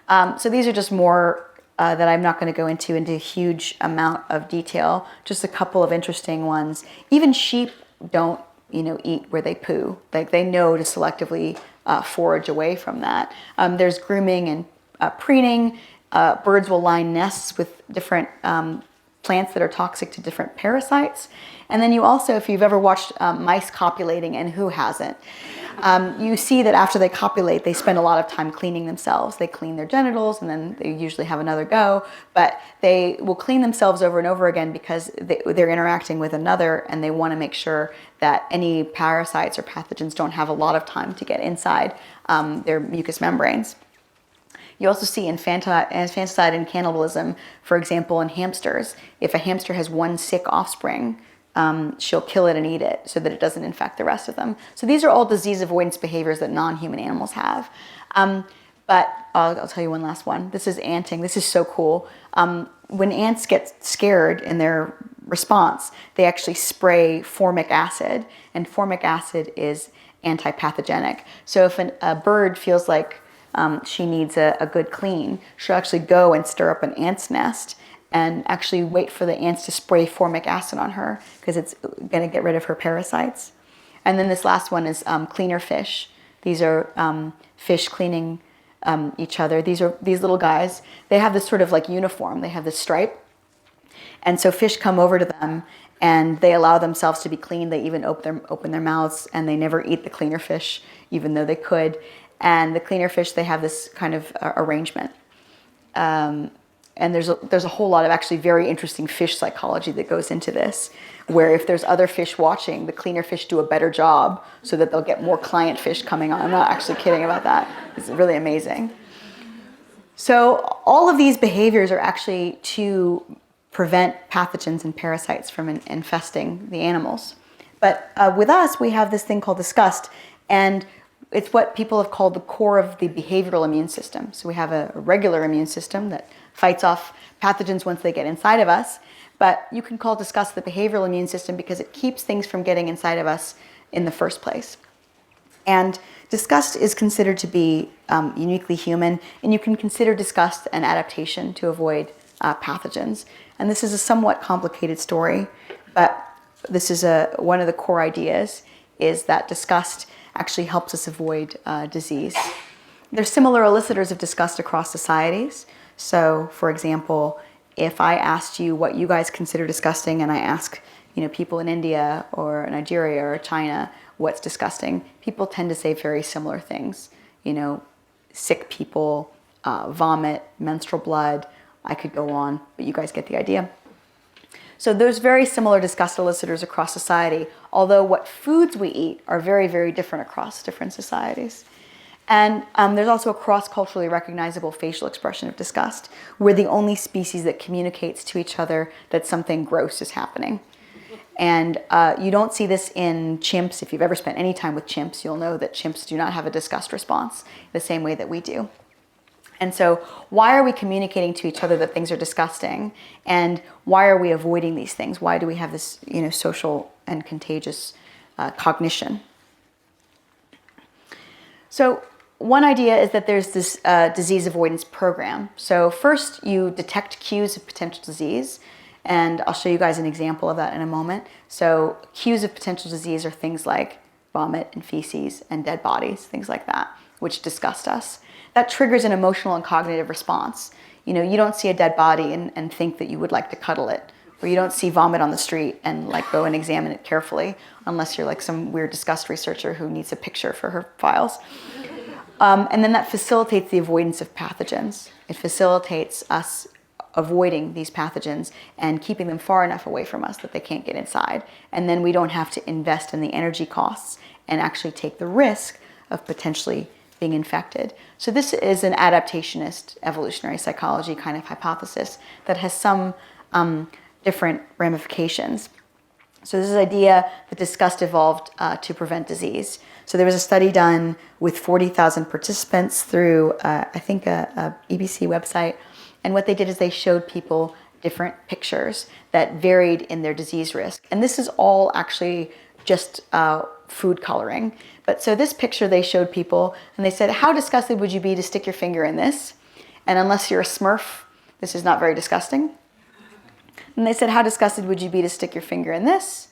So these are just more that I'm not going to go into a huge amount of detail, just a couple of interesting ones. Even sheep don't, eat where they poo. Like they know to selectively forage away from that. There's grooming and preening. Birds will line nests with different plants that are toxic to different parasites. And then you also, if you've ever watched mice copulating, and who hasn't, you see that after they copulate, they spend a lot of time cleaning themselves. They clean their genitals and then they usually have another go, but they will clean themselves over and over again because they're interacting with another, and they want to make sure that any parasites or pathogens don't have a lot of time to get inside their mucous membranes. You also see infanticide and cannibalism, for example, in hamsters. If a hamster has one sick offspring, she'll kill it and eat it so that it doesn't infect the rest of them. So these are all disease avoidance behaviors that non-human animals have. But I'll tell you one last one. This is anting. This is so cool. When ants get scared in their response, they actually spray formic acid, and formic acid is anti-pathogenic. So if a bird feels like she needs a good clean, she'll actually go and stir up an ant's nest and actually wait for the ants to spray formic acid on her because it's going to get rid of her parasites. And then this last one is cleaner fish. These are fish cleaning each other. These little guys. They have this sort of like uniform. They have this stripe. And so fish come over to them and they allow themselves to be cleaned. They even open their mouths, and they never eat the cleaner fish, even though they could. And the cleaner fish, they have this kind of arrangement. And there's a whole lot of actually very interesting fish psychology that goes into this, where if there's other fish watching, the cleaner fish do a better job so that they'll get more client fish coming on. I'm not actually kidding about that. It's really amazing. So all of these behaviors are actually to prevent pathogens and parasites from infesting the animals. But with us, we have this thing called disgust, and it's what people have called the core of the behavioral immune system. So we have a regular immune system that fights off pathogens once they get inside of us. But you can call disgust the behavioral immune system because it keeps things from getting inside of us in the first place. And disgust is considered to be uniquely human, and you can consider disgust an adaptation to avoid pathogens. And this is a somewhat complicated story, but this is one of the core ideas is that disgust actually helps us avoid disease. There's similar elicitors of disgust across societies. So, for example, if I asked you what you guys consider disgusting, and I ask, people in India or Nigeria or China what's disgusting, people tend to say very similar things. Sick people, vomit, menstrual blood. I could go on, but you guys get the idea. So there's very similar disgust elicitors across society, although what foods we eat are very, very different across different societies. And there's also a cross-culturally recognizable facial expression of disgust. We're the only species that communicates to each other that something gross is happening. And you don't see this in chimps. If you've ever spent any time with chimps, you'll know that chimps do not have a disgust response the same way that we do. And so why are we communicating to each other that things are disgusting? And why are we avoiding these things? Why do we have this, social and contagious cognition? So one idea is that there's this disease avoidance program. So first you detect cues of potential disease, and I'll show you guys an example of that in a moment. So cues of potential disease are things like vomit and feces and dead bodies, things like that, which disgust us. That triggers an emotional and cognitive response. You don't see a dead body and think that you would like to cuddle it, or you don't see vomit on the street and go and examine it carefully, unless you're like some weird disgust researcher who needs a picture for her files. And then that facilitates the avoidance of pathogens. It facilitates us avoiding these pathogens and keeping them far enough away from us that they can't get inside. And then we don't have to invest in the energy costs and actually take the risk of potentially being infected. So this is an adaptationist evolutionary psychology kind of hypothesis that has some different ramifications. So this is the idea that disgust evolved to prevent disease. So there was a study done with 40,000 participants through, I think, a EBC website. And what they did is they showed people different pictures that varied in their disease risk. And this is all actually just food coloring. But so this picture they showed people, and they said, how disgusted would you be to stick your finger in this? And unless you're a Smurf, this is not very disgusting. And they said, how disgusted would you be to stick your finger in this?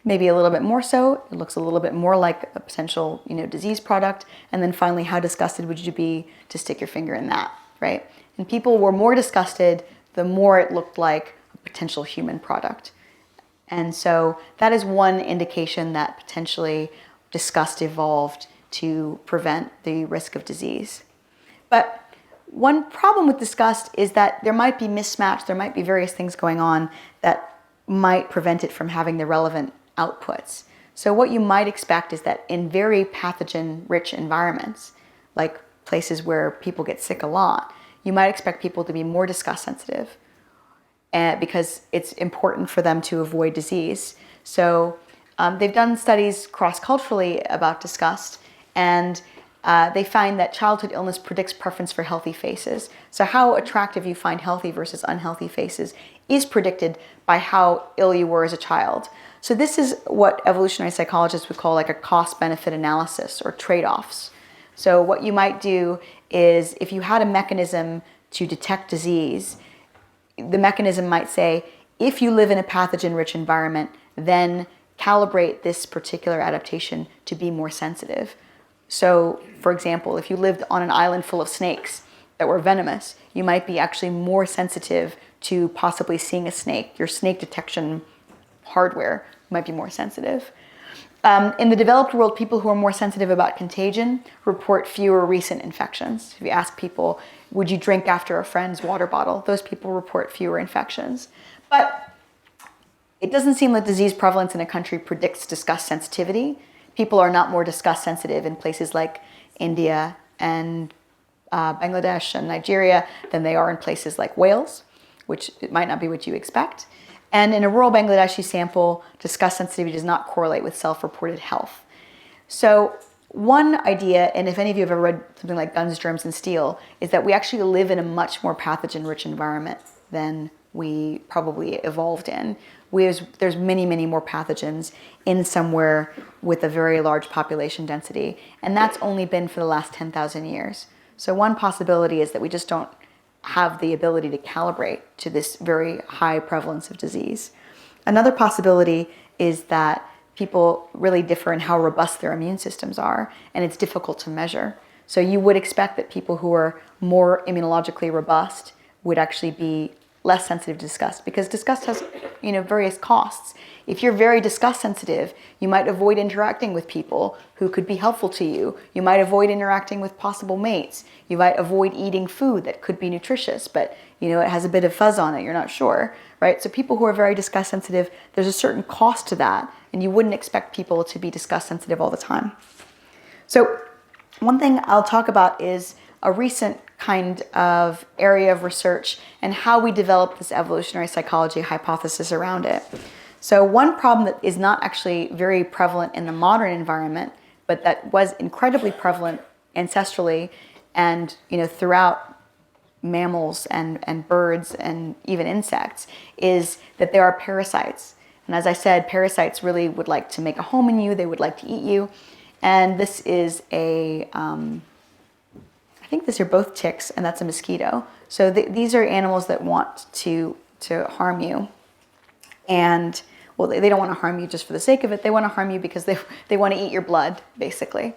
Maybe a little bit more so. It looks a little bit more like a potential, disease product. And then finally, how disgusted would you be to stick your finger in that, right? And people were more disgusted the more it looked like a potential human product. And so that is one indication that potentially disgust evolved to prevent the risk of disease. But one problem with disgust is that there might be mismatch, there might be various things going on that might prevent it from having the relevant outputs. So what you might expect is that in very pathogen-rich environments, like places where people get sick a lot, you might expect people to be more disgust sensitive because it's important for them to avoid disease. So they've done studies cross-culturally about disgust, and they find that childhood illness predicts preference for healthy faces. So how attractive you find healthy versus unhealthy faces is predicted by how ill you were as a child. So this is what evolutionary psychologists would call like a cost-benefit analysis or trade-offs. So what you might do is if you had a mechanism to detect disease, the mechanism might say, if you live in a pathogen-rich environment, then calibrate this particular adaptation to be more sensitive. So, for example, if you lived on an island full of snakes that were venomous, you might be actually more sensitive to possibly seeing a snake. Your snake detection hardware might be more sensitive. In the developed world, people who are more sensitive about contagion report fewer recent infections. If you ask people, would you drink after a friend's water bottle? Those people report fewer infections. But it doesn't seem like disease prevalence in a country predicts disgust sensitivity. People are not more disgust sensitive in places like India and Bangladesh and Nigeria than they are in places like Wales, which it might not be what you expect. And in a rural Bangladeshi sample, disgust sensitivity does not correlate with self-reported health. So one idea, and if any of you have ever read something like Guns, Germs, and Steel, is that we actually live in a much more pathogen-rich environment than we probably evolved in. There's many, many more pathogens in somewhere with a very large population density, and that's only been for the last 10,000 years. So one possibility is that we just don't have the ability to calibrate to this very high prevalence of disease. Another possibility is that people really differ in how robust their immune systems are, and it's difficult to measure. So you would expect that people who are more immunologically robust would actually be less sensitive to disgust, because disgust has, various costs. If you're very disgust sensitive, you might avoid interacting with people who could be helpful to you. You might avoid interacting with possible mates. You might avoid eating food that could be nutritious, but it has a bit of fuzz on it, you're not sure, right? So people who are very disgust sensitive, there's a certain cost to that, and you wouldn't expect people to be disgust sensitive all the time. So one thing I'll talk about is a recent kind of area of research and how we developed this evolutionary psychology hypothesis around it. So one problem that is not actually very prevalent in the modern environment, but that was incredibly prevalent ancestrally and throughout mammals and birds and even insects, is that there are parasites. And as I said, parasites really would like to make a home in you, they would like to eat you. And this is I think these are both ticks, and that's a mosquito. So these are animals that want to harm you. And, well, they don't want to harm you just for the sake of it. They want to harm you because they want to eat your blood, basically.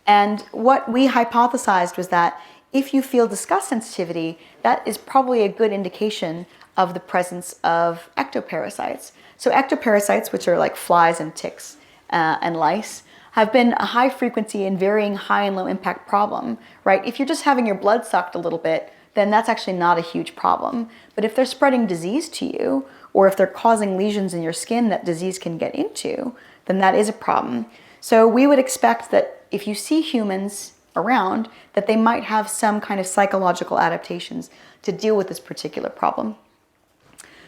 And what we hypothesized was that if you feel disgust sensitivity, that is probably a good indication of the presence of ectoparasites. So ectoparasites, which are like flies and ticks and lice, have been a high frequency and varying high and low impact problem, right? If you're just having your blood sucked a little bit, then that's actually not a huge problem. But if they're spreading disease to you, or if they're causing lesions in your skin that disease can get into, then that is a problem. So we would expect that if you see humans around, that they might have some kind of psychological adaptations to deal with this particular problem.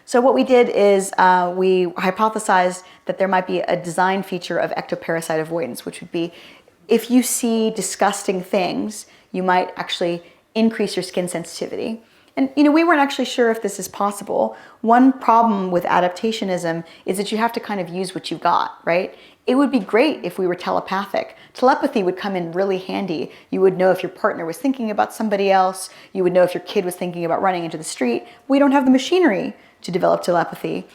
So what we did is we hypothesized that there might be a design feature of ectoparasite avoidance, which would be if you see disgusting things, you might actually increase your skin sensitivity. And we weren't actually sure if this is possible. One problem with adaptationism is that you have to kind of use what you've got, right? It would be great if we were telepathic. Telepathy would come in really handy. You would know if your partner was thinking about somebody else. You would know if your kid was thinking about running into the street. We don't have the machinery to develop telepathy,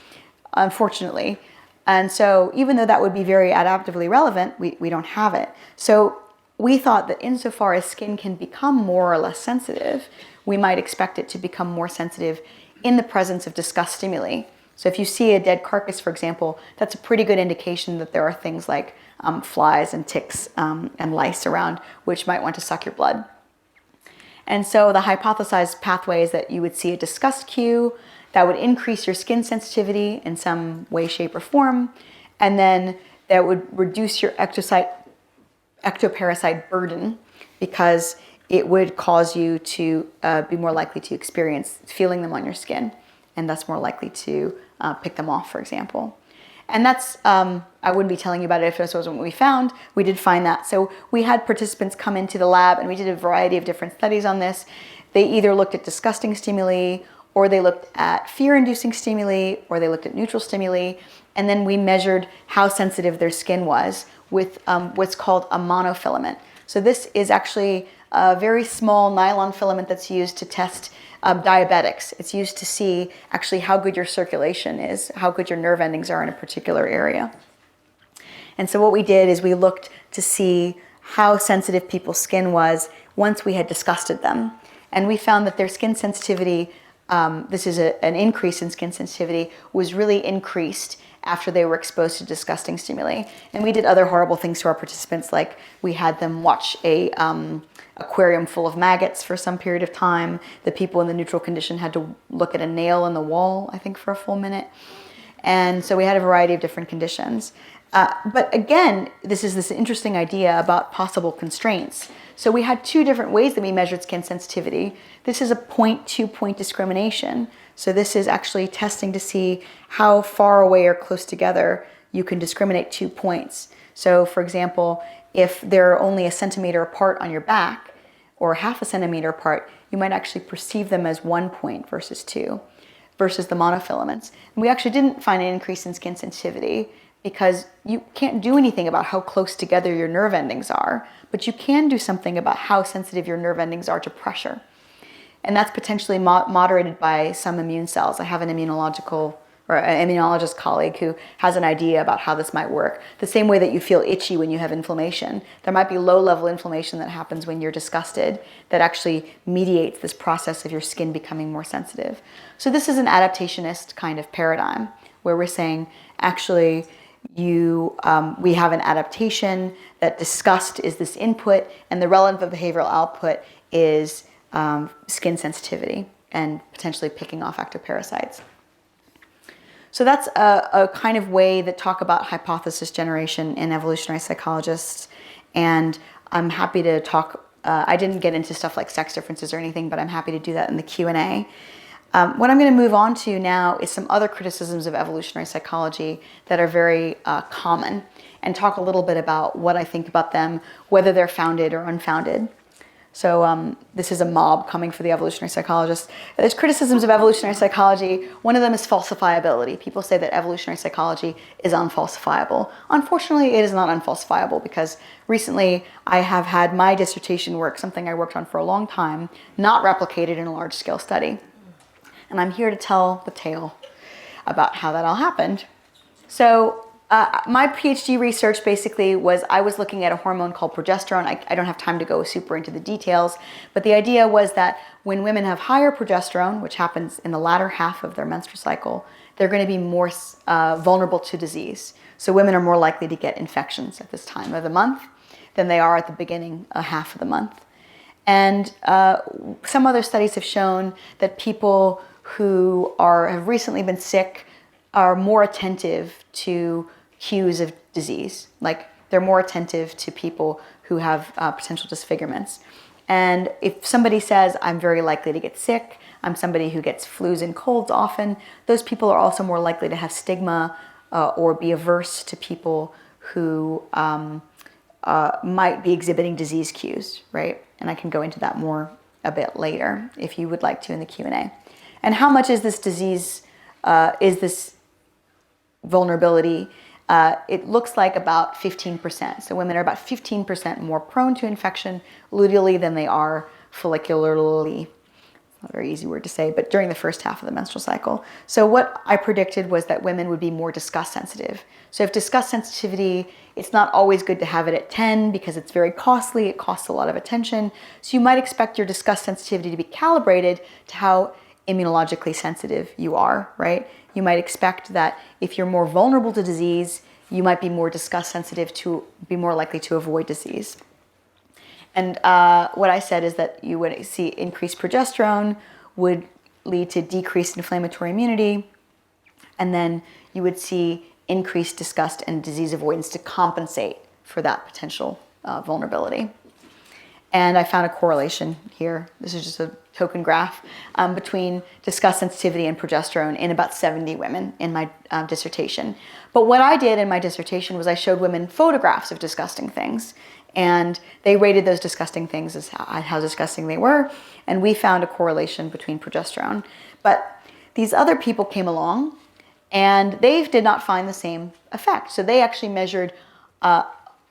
unfortunately. And so even though that would be very adaptively relevant, we don't have it. So we thought that insofar as skin can become more or less sensitive, we might expect it to become more sensitive in the presence of discussed stimuli. So if you see a dead carcass, for example, that's a pretty good indication that there are things like flies and ticks and lice around, which might want to suck your blood. And so the hypothesized pathway is that you would see a disgust cue that would increase your skin sensitivity in some way, shape, or form, and then that would reduce your ectoparasite burden because it would cause you to be more likely to experience feeling them on your skin, and thus more likely to pick them off, for example. And that's, I wouldn't be telling you about it if this wasn't what we found. We did find that. So we had participants come into the lab and we did a variety of different studies on this. They either looked at disgusting stimuli, or they looked at fear-inducing stimuli, or they looked at neutral stimuli. And then we measured how sensitive their skin was with what's called a monofilament. So this is actually a very small nylon filament that's used to test diabetics. It's used to see actually how good your circulation is, how good your nerve endings are in a particular area. And so what we did is we looked to see how sensitive people's skin was once we had disgusted them. And we found that their skin sensitivity, this is an increase in skin sensitivity, was really increased after they were exposed to disgusting stimuli. And we did other horrible things to our participants, like we had them watch a aquarium full of maggots for some period of time. The people in the neutral condition had to look at a nail in the wall, I think, for a full minute. And so we had a variety of different conditions. But again, this is this interesting idea about possible constraints. So we had two different ways that we measured skin sensitivity. This is a 0.2-point discrimination. So this is actually testing to see how far away or close together you can discriminate 2 points. So for example, if they're only a centimeter apart on your back or half a centimeter apart, you might actually perceive them as 1 point versus 2, versus the monofilaments. And we actually didn't find an increase in skin sensitivity because you can't do anything about how close together your nerve endings are, but you can do something about how sensitive your nerve endings are to pressure. And that's potentially moderated by some immune cells. I have an immunologist colleague who has an idea about how this might work. The same way that you feel itchy when you have inflammation. There might be low-level inflammation that happens when you're disgusted that actually mediates this process of your skin becoming more sensitive. So this is an adaptationist kind of paradigm where we're saying, actually, we have an adaptation, that disgust is this input, and the relevant behavioral output is skin sensitivity and potentially picking off ectoparasites. So that's a kind of way that talk about hypothesis generation in evolutionary psychologists. And I'm happy to talk, I didn't get into stuff like sex differences or anything, but I'm happy to do that in the Q&A. What I'm going to move on to now is some other criticisms of evolutionary psychology that are very common, and talk a little bit about what I think about them, whether they're founded or unfounded. So this is a mob coming for the evolutionary psychologists. There's criticisms of evolutionary psychology. One of them is falsifiability. People say that evolutionary psychology is unfalsifiable. Unfortunately, it is not unfalsifiable, because recently I have had my dissertation work, something I worked on for a long time, not replicated in a large-scale study. And I'm here to tell the tale about how that all happened. So my PhD research basically was, I was looking at a hormone called progesterone. I don't have time to go super into the details, but the idea was that when women have higher progesterone, which happens in the latter half of their menstrual cycle, they're going to be more vulnerable to disease. So women are more likely to get infections at this time of the month than they are at the beginning half of the month. And some other studies have shown that people who have recently been sick are more attentive to cues of disease. Like, they're more attentive to people who have potential disfigurements. And if somebody says, I'm very likely to get sick, I'm somebody who gets flus and colds often, those people are also more likely to have stigma or be averse to people who might be exhibiting disease cues, right? And I can go into that more a bit later if you would like to in the Q&A. And how much is this disease, is this vulnerability? It looks like about 15%. So women are about 15% more prone to infection luteally than they are follicularly. Not a very easy word to say, but during the first half of the menstrual cycle. So what I predicted was that women would be more disgust sensitive. So if disgust sensitivity, it's not always good to have it at 10 because it's very costly. It costs a lot of attention. So you might expect your disgust sensitivity to be calibrated to how immunologically sensitive you are, right? You might expect that if you're more vulnerable to disease, you might be more disgust sensitive to be more likely to avoid disease. And what I said is that you would see increased progesterone would lead to decreased inflammatory immunity, and then you would see increased disgust and disease avoidance to compensate for that potential vulnerability. And I found a correlation here. This is just a token graph between disgust sensitivity and progesterone in about 70 women in my dissertation. But what I did in my dissertation was I showed women photographs of disgusting things, and they rated those disgusting things as how disgusting they were, and we found a correlation between progesterone. But these other people came along, and they did not find the same effect. So they actually measured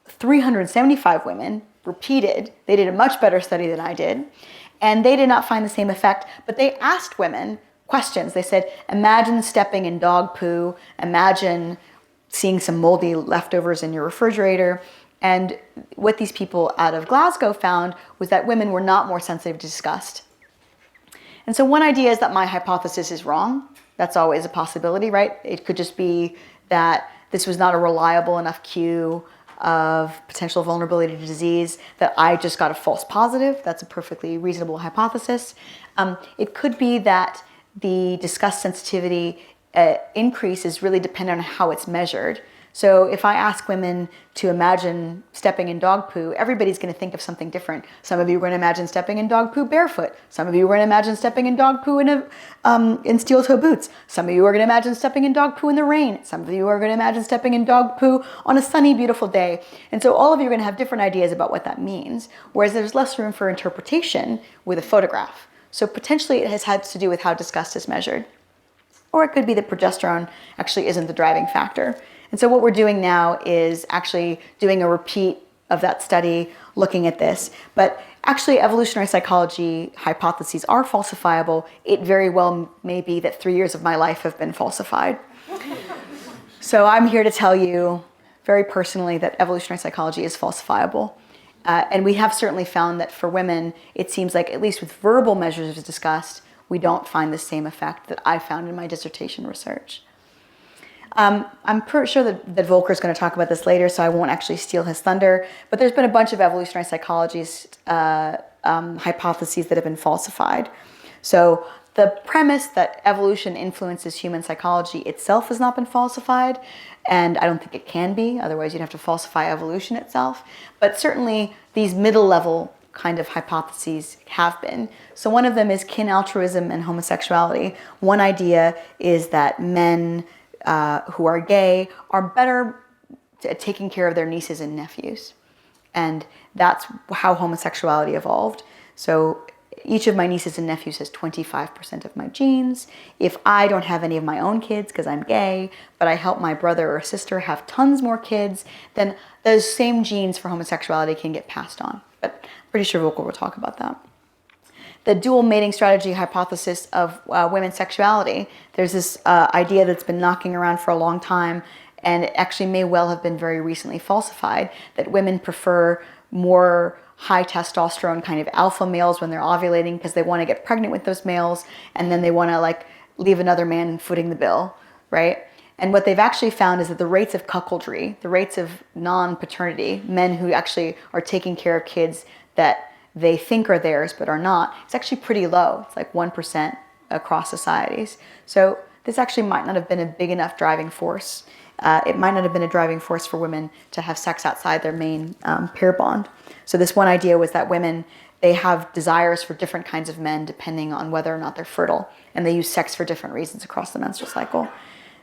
375 women, repeated. They did a much better study than I did, and they did not find the same effect, but they asked women questions. They said, imagine stepping in dog poo, imagine seeing some moldy leftovers in your refrigerator. And what these people out of Glasgow found was that women were not more sensitive to disgust. And so one idea is that my hypothesis is wrong. That's always a possibility, right? It could just be that this was not a reliable enough cue of potential vulnerability to disease, that I just got a false positive. That's a perfectly reasonable hypothesis. It could be that the disgust sensitivity increase is really dependent on how it's measured. So if I ask women to imagine stepping in dog poo, everybody's going to think of something different. Some of you are going to imagine stepping in dog poo barefoot. Some of you are going to imagine stepping in dog poo in steel toe boots. Some of you are going to imagine stepping in dog poo in the rain. Some of you are going to imagine stepping in dog poo on a sunny, beautiful day. And so all of you are going to have different ideas about what that means, whereas there's less room for interpretation with a photograph. So potentially it has had to do with how disgust is measured. Or it could be that progesterone actually isn't the driving factor. And so what we're doing now is actually doing a repeat of that study, looking at this. But actually, evolutionary psychology hypotheses are falsifiable. It very well may be that 3 years of my life have been falsified. So I'm here to tell you very personally that evolutionary psychology is falsifiable. And we have certainly found that for women, it seems like at least with verbal measures of disgust, we don't find the same effect that I found in my dissertation research. I'm pretty sure that Volker is going to talk about this later, so I won't actually steal his thunder. But there's been a bunch of evolutionary psychologist hypotheses that have been falsified. So the premise that evolution influences human psychology itself has not been falsified, and I don't think it can be. Otherwise, you'd have to falsify evolution itself. But certainly, these middle-level kind of hypotheses have been. So one of them is kin altruism and homosexuality. One idea is that men who are gay are better at taking care of their nieces and nephews. And that's how homosexuality evolved. So each of my nieces and nephews has 25% of my genes. If I don't have any of my own kids because I'm gay, but I help my brother or sister have tons more kids, then those same genes for homosexuality can get passed on. But I'm pretty sure Volker will talk about that. The dual mating strategy hypothesis of women's sexuality. There's this idea that's been knocking around for a long time, and it actually may well have been very recently falsified, that women prefer more high testosterone kind of alpha males when they're ovulating because they want to get pregnant with those males, and then they want to like leave another man footing the bill, right? And what they've actually found is that the rates of cuckoldry, the rates of non-paternity, men who actually are taking care of kids that they think are theirs but are not, it's actually pretty low. It's like 1% across societies. So this actually might not have been a big enough driving force. It might not have been a driving force for women to have sex outside their main pair bond. So this one idea was that women, they have desires for different kinds of men depending on whether or not they're fertile, and they use sex for different reasons across the menstrual cycle.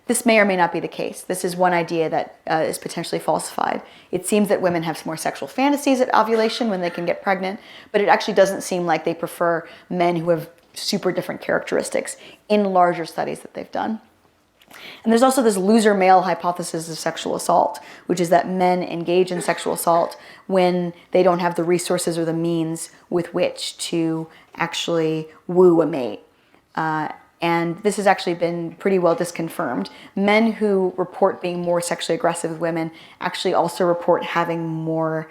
This may or may not be the case. This is one idea that is potentially falsified. It seems that women have more sexual fantasies at ovulation when they can get pregnant, but it actually doesn't seem like they prefer men who have super different characteristics in larger studies that they've done. And there's also this loser male hypothesis of sexual assault, which is that men engage in sexual assault when they don't have the resources or the means with which to actually woo a mate. And this has actually been pretty well disconfirmed. Men who report being more sexually aggressive with women actually also report having more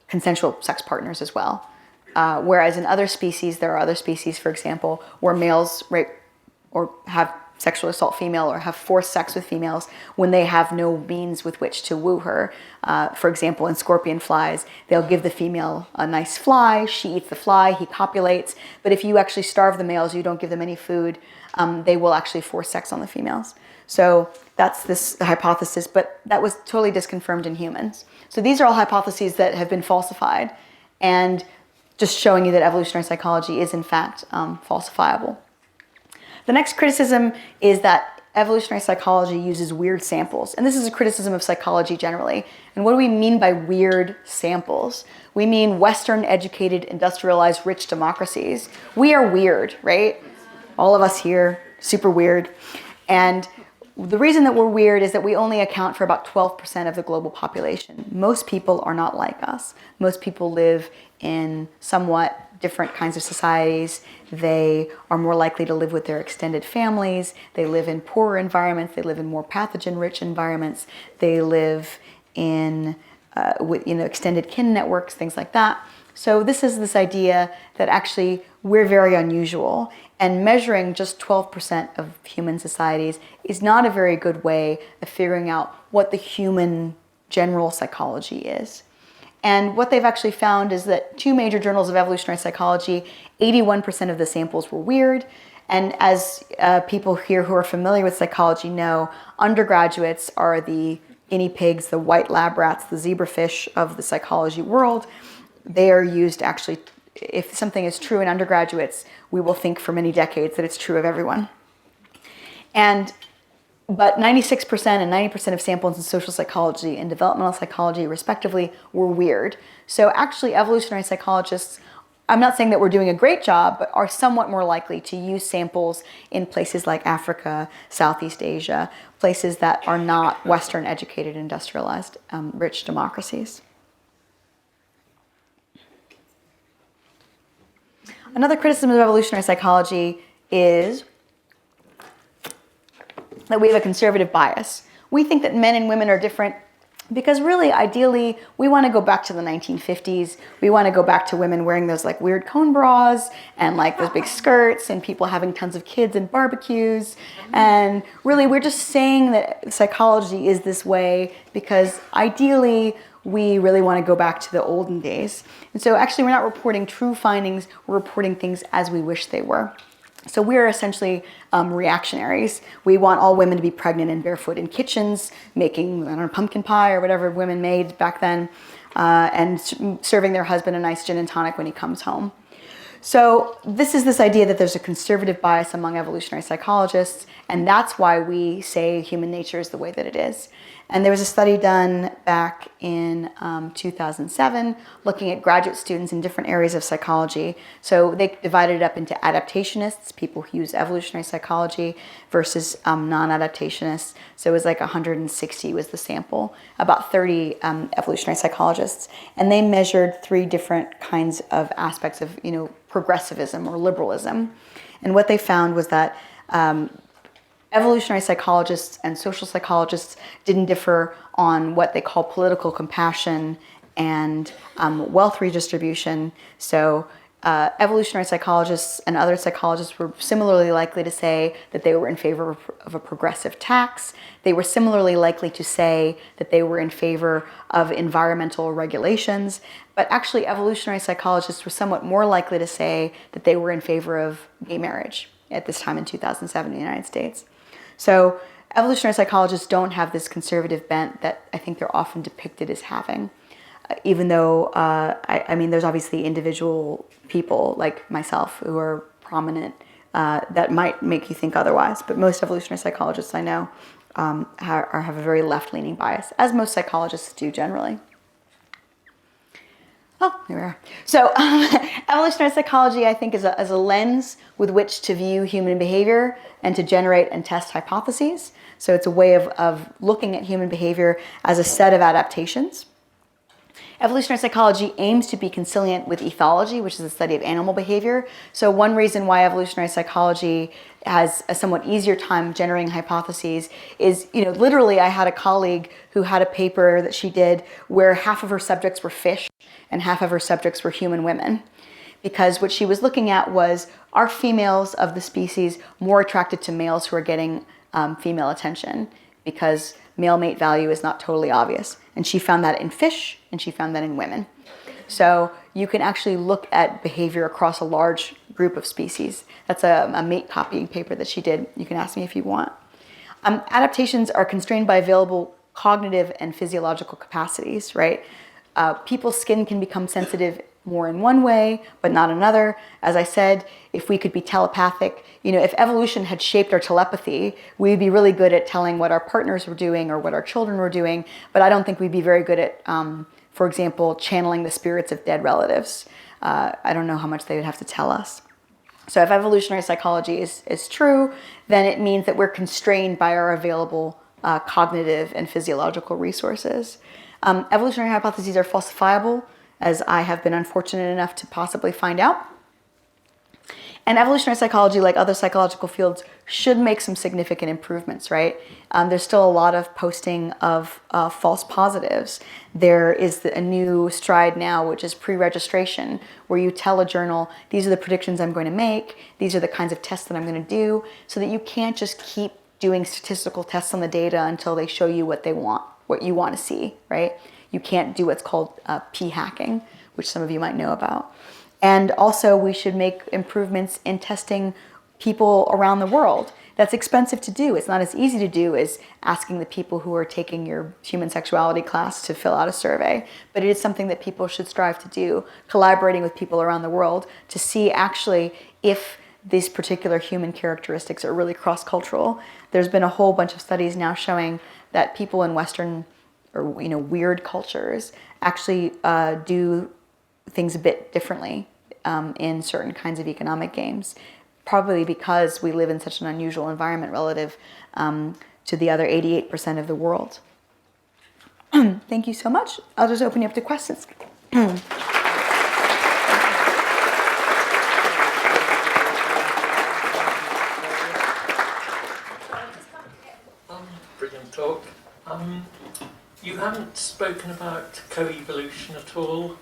consensual sex partners as well. Whereas in other species, there are other species, for example, where males rape or have sexually assault female or have forced sex with females when they have no means with which to woo her. For example, in scorpion flies, they'll give the female a nice fly, she eats the fly, he copulates, but if you actually starve the males, you don't give them any food, they will actually force sex on the females. So that's this hypothesis, but that was totally disconfirmed in humans. So these are all hypotheses that have been falsified, and just showing you that evolutionary psychology is in fact falsifiable. The next criticism is that evolutionary psychology uses weird samples. And this is a criticism of psychology generally. And what do we mean by weird samples? We mean Western educated, industrialized, rich democracies. We are weird, right? All of us here, super weird. And the reason that we're weird is that we only account for about 12% of the global population. Most people are not like us. Most people live in somewhat different kinds of societies. They are more likely to live with their extended families. They live in poorer environments. They live in more pathogen-rich environments. They live in extended kin networks, things like that. So this is this idea that actually we're very unusual, and measuring just 12% of human societies is not a very good way of figuring out what the human general psychology is. And what they've actually found is that two major journals of evolutionary psychology, 81% of the samples were weird. And as people here who are familiar with psychology know, undergraduates are the guinea pigs, the white lab rats, the zebrafish of the psychology world. They are used actually, if something is true in undergraduates, we will think for many decades that it's true of everyone. But 96% and 90% of samples in social psychology and developmental psychology, respectively, were weird. So actually, evolutionary psychologists, I'm not saying that we're doing a great job, but are somewhat more likely to use samples in places like Africa, Southeast Asia, places that are not Western educated, industrialized, rich democracies. Another criticism of evolutionary psychology is that we have a conservative bias. We think that men and women are different because really, ideally, we want to go back to the 1950s. We want to go back to women wearing those like weird cone bras and like those big skirts and people having tons of kids and barbecues. And really, we're just saying that psychology is this way because ideally, we really want to go back to the olden days. And so actually, we're not reporting true findings. We're reporting things as we wish they were. So we're essentially reactionaries. We want all women to be pregnant and barefoot in kitchens, making, I don't know, pumpkin pie or whatever women made back then, and serving their husband a nice gin and tonic when he comes home. So this is this idea that there's a conservative bias among evolutionary psychologists, and that's why we say human nature is the way that it is. And there was a study done back in 2007 looking at graduate students in different areas of psychology. So they divided it up into adaptationists, people who use evolutionary psychology, versus non-adaptationists. So it was like 160 was the sample, about 30 evolutionary psychologists. And they measured 3 different kinds of aspects of, progressivism or liberalism. And what they found was that evolutionary psychologists and social psychologists didn't differ on what they call political compassion and wealth redistribution. So evolutionary psychologists and other psychologists were similarly likely to say that they were in favor of a progressive tax. They were similarly likely to say that they were in favor of environmental regulations. But actually, evolutionary psychologists were somewhat more likely to say that they were in favor of gay marriage at this time in 2007 in the United States. So evolutionary psychologists don't have this conservative bent that I think they're often depicted as having, even though, I mean, there's obviously individual people like myself who are prominent that might make you think otherwise. But most evolutionary psychologists I know have a very left-leaning bias, as most psychologists do generally. Oh, here we are. So evolutionary psychology, I think, is a lens with which to view human behavior and to generate and test hypotheses. So it's a way of looking at human behavior as a set of adaptations. Evolutionary psychology aims to be consilient with ethology, which is the study of animal behavior. So one reason why evolutionary psychology has a somewhat easier time generating hypotheses is, literally I had a colleague who had a paper that she did where half of her subjects were fish and half of her subjects were human women. Because what she was looking at was, are females of the species more attracted to males who are getting female attention? Because male mate value is not totally obvious. And she found that in fish, and she found that in women. So you can actually look at behavior across a large group of species. That's a mate copying paper that she did. You can ask me if you want. Adaptations are constrained by available cognitive and physiological capacities, right? People's skin can become sensitive more in one way, but not another. As I said, if we could be telepathic, if evolution had shaped our telepathy, we'd be really good at telling what our partners were doing or what our children were doing, but I don't think we'd be very good at, for example, channeling the spirits of dead relatives. I don't know how much they would have to tell us. So if evolutionary psychology is true, then it means that we're constrained by our available cognitive and physiological resources. Evolutionary hypotheses are falsifiable, as I have been unfortunate enough to possibly find out. And evolutionary psychology, like other psychological fields, should make some significant improvements, right? There's still a lot of posting of false positives. There is a new stride now, which is pre-registration, where you tell a journal, these are the predictions I'm going to make, these are the kinds of tests that I'm going to do, so that you can't just keep doing statistical tests on the data until they show you what you want to see, right? You can't do what's called p-hacking, which some of you might know about. And also we should make improvements in testing people around the world. That's expensive to do. It's not as easy to do as asking the people who are taking your human sexuality class to fill out a survey. But it is something that people should strive to do, collaborating with people around the world to see actually if these particular human characteristics are really cross-cultural. There's been a whole bunch of studies now showing that people in Western or weird cultures actually do things a bit differently in certain kinds of economic games, probably because we live in such an unusual environment relative to the other 88% of the world. Thank you so much. I'll just open you up to questions. Brilliant talk. You haven't spoken about co-evolution at all.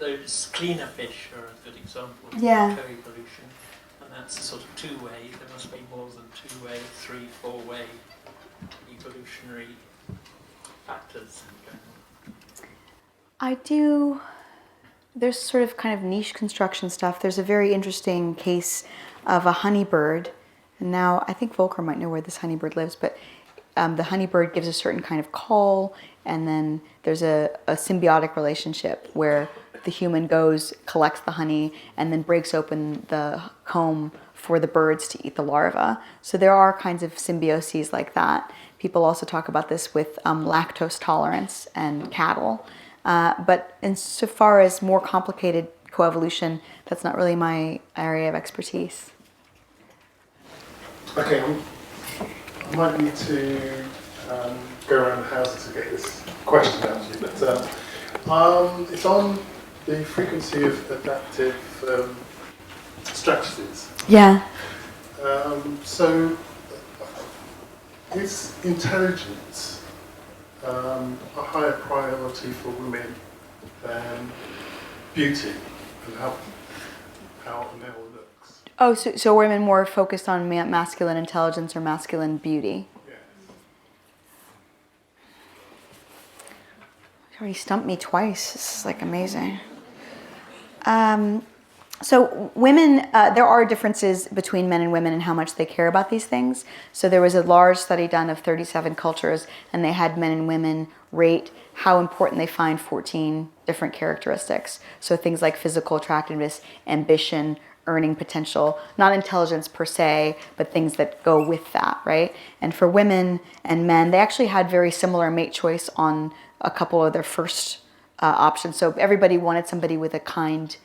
Those cleaner fish are a good example of co-evolution, and that's sort of two-way. There must be more than two-way, three, four-way evolutionary factors going on. There's sort of kind of niche construction stuff. There's a very interesting case of a honeybird, and now I think Volker might know where this honeybird lives, but the honeybird gives a certain kind of call, and then there's a symbiotic relationship where the human goes, collects the honey, and then breaks open the comb for the birds to eat the larva. So there are kinds of symbioses like that. People also talk about this with lactose tolerance and cattle. But insofar as more complicated coevolution, that's not really my area of expertise. Okay, I might need to go around the houses to get this question out to you, but it's on the frequency of adaptive strategies. Yeah. So, is intelligence a higher priority for women than beauty and how a male looks? Oh, so women more focused on masculine intelligence or masculine beauty? Yes. You already stumped me twice. This is like amazing. So women, there are differences between men and women in how much they care about these things. So there was a large study done of 37 cultures, and they had men and women rate how important they find 14 different characteristics. So things like physical attractiveness, ambition, earning potential, not intelligence per se, but things that go with that, right? And for women and men, they actually had very similar mate choice on a couple of their first options. So everybody wanted somebody with a kind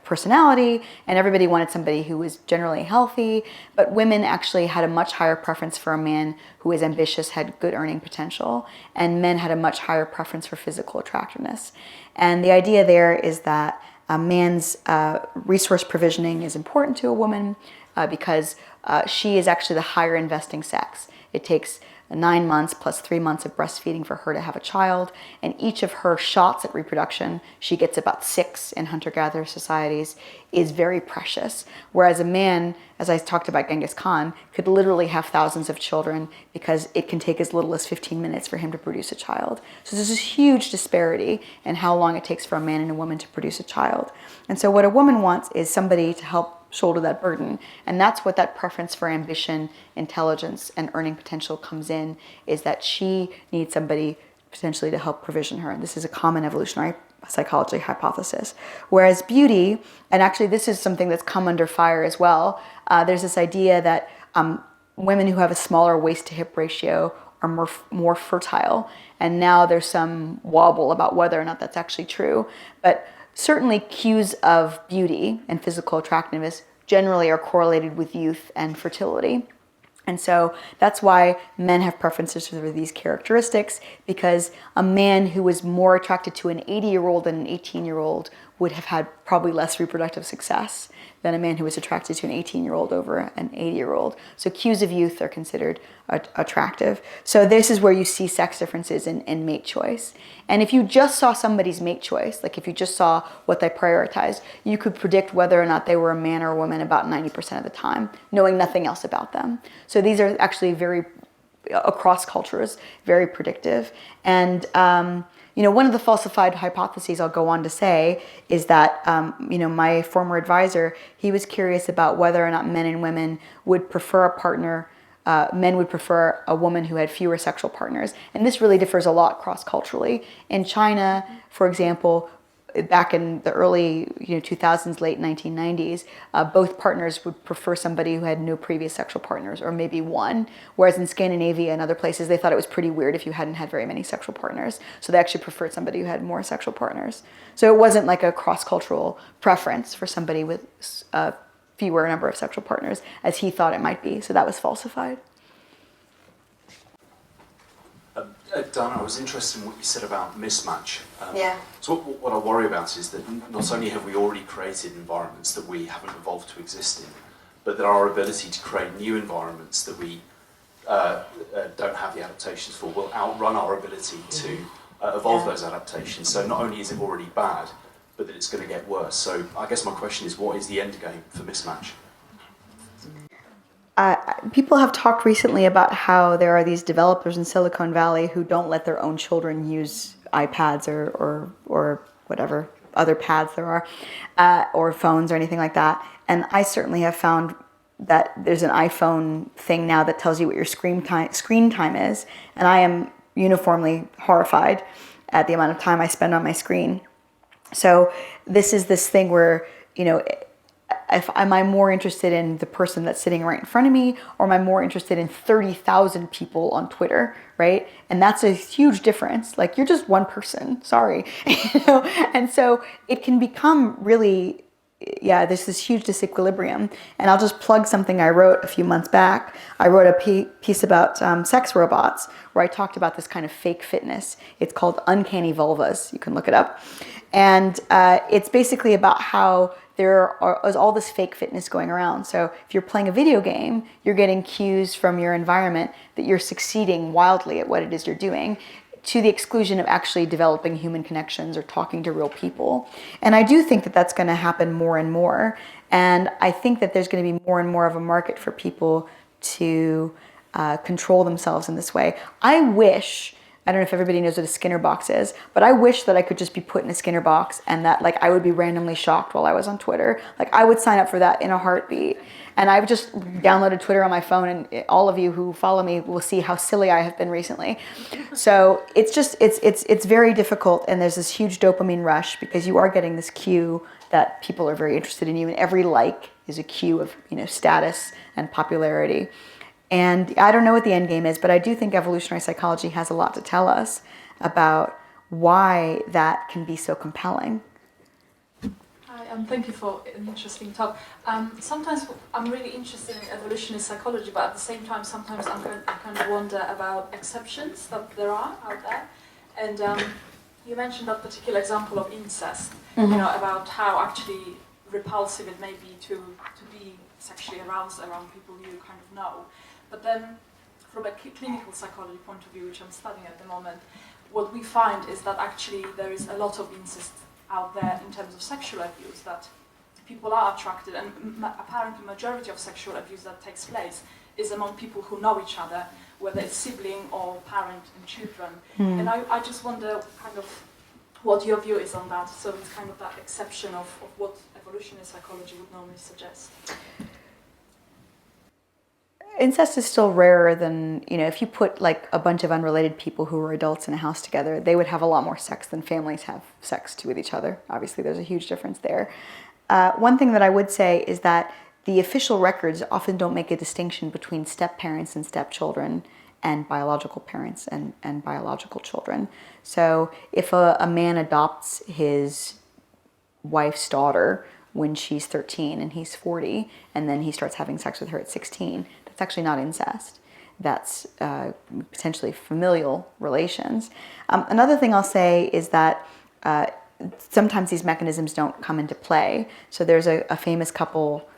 personality, and everybody wanted somebody who was generally healthy, but women actually had a much higher preference for a man who was ambitious, had good earning potential, and men had a much higher preference for physical attractiveness. And the idea there is that a man's resource provisioning is important to a woman because she is actually the higher investing sex. It takes 9 months plus 3 months of breastfeeding for her to have a child, and each of her shots at reproduction, she gets about 6 in hunter-gatherer societies, is very precious. Whereas a man, as I talked about Genghis Khan, could literally have thousands of children because it can take as little as 15 minutes for him to produce a child. So there's this huge disparity in how long it takes for a man and a woman to produce a child. And so what a woman wants is somebody to help shoulder that burden. And that's what that preference for ambition, intelligence, and earning potential comes in, is that she needs somebody potentially to help provision her. And this is a common evolutionary psychology hypothesis. Whereas beauty, and actually this is something that's come under fire as well, there's this idea that women who have a smaller waist to hip ratio are more fertile. And now there's some wobble about whether or not that's actually true. But certainly cues of beauty and physical attractiveness generally are correlated with youth and fertility. And so that's why men have preferences for these characteristics, because a man who was more attracted to an 80-year-old than an 18-year-old would have had probably less reproductive success than a man who was attracted to an 18-year-old over an 80-year-old. So cues of youth are considered attractive. So this is where you see sex differences in mate choice. And if you just saw somebody's mate choice, like if you just saw what they prioritized, you could predict whether or not they were a man or a woman about 90% of the time, knowing nothing else about them. So these are actually very, across cultures, very predictive. And one of the falsified hypotheses I'll go on to say is that, my former advisor, he was curious about whether or not men and women would prefer a partner. Men would prefer a woman who had fewer sexual partners. And this really differs a lot cross-culturally. In China, for example, back in the early 2000s, late 1990s, both partners would prefer somebody who had no previous sexual partners, or maybe one. Whereas in Scandinavia and other places, they thought it was pretty weird if you hadn't had very many sexual partners. So they actually preferred somebody who had more sexual partners. So it wasn't like a cross-cultural preference for somebody with a fewer number of sexual partners as he thought it might be. So that was falsified. Dana, I was interested in what you said about mismatch. Yeah. So what I worry about is that not only have we already created environments that we haven't evolved to exist in, but that our ability to create new environments that we don't have the adaptations for will outrun our ability to evolve those adaptations. So not only is it already bad, but that it's going to get worse. So I guess my question is, what is the end game for mismatch? People have talked recently about how there are these developers in Silicon Valley who don't let their own children use iPads or whatever other pads there are, or phones or anything like that. And I certainly have found that there's an iPhone thing now that tells you what your screen time is, and I am uniformly horrified at the amount of time I spend on my screen. So this is this thing where, am I more interested in the person that's sitting right in front of me, or am I more interested in 30,000 people on Twitter, right? And that's a huge difference. Like, you're just one person, sorry. And so it can become really, there's this huge disequilibrium. And I'll just plug something I wrote a few months back. I wrote a piece about sex robots where I talked about this kind of fake fitness. It's called Uncanny Vulvas. You can look it up. And it's basically about how there is all this fake fitness going around. So if you're playing a video game, you're getting cues from your environment that you're succeeding wildly at what it is you're doing, to the exclusion of actually developing human connections or talking to real people. And I do think that that's going to happen more and more. And I think that there's going to be more and more of a market for people to control themselves in this way. I don't know if everybody knows what a Skinner box is, but I wish that I could just be put in a Skinner box and that I would be randomly shocked while I was on Twitter. I would sign up for that in a heartbeat. And I've just downloaded Twitter on my phone, and all of you who follow me will see how silly I have been recently. So it's very difficult, and there's this huge dopamine rush because you are getting this cue that people are very interested in you, and every like is a cue of, you know, status and popularity. And I don't know what the end game is, but I do think evolutionary psychology has a lot to tell us about why that can be so compelling. Hi, thank you for an interesting talk. Sometimes I'm really interested in evolutionary psychology, but at the same time, sometimes I kind of wonder about exceptions that there are out there. And you mentioned that particular example of incest, you know, about how actually repulsive it may be to be sexually aroused around people you kind of know. But then, from a clinical psychology point of view, which I'm studying at the moment, what we find is that actually there is a lot of incest out there in terms of sexual abuse, that people are attracted, and apparently majority of sexual abuse that takes place is among people who know each other, whether it's sibling or parent and children. And I just wonder kind of what your view is on that. So it's kind of that exception of what evolutionary psychology would normally suggest. Incest is still rarer than, you know, if you put like a bunch of unrelated people who were adults in a house together, they would have a lot more sex than families have sex with each other. Obviously, there's a huge difference there. One thing that I would say is that the official records often don't make a distinction between step-parents and stepchildren and biological parents and biological children. So if a man adopts his wife's daughter when she's 13 and he's 40, and then he starts having sex with her at 16, that's actually not incest. That's potentially familial relations. Another thing I'll say is that sometimes these mechanisms don't come into play. So there's a famous couple,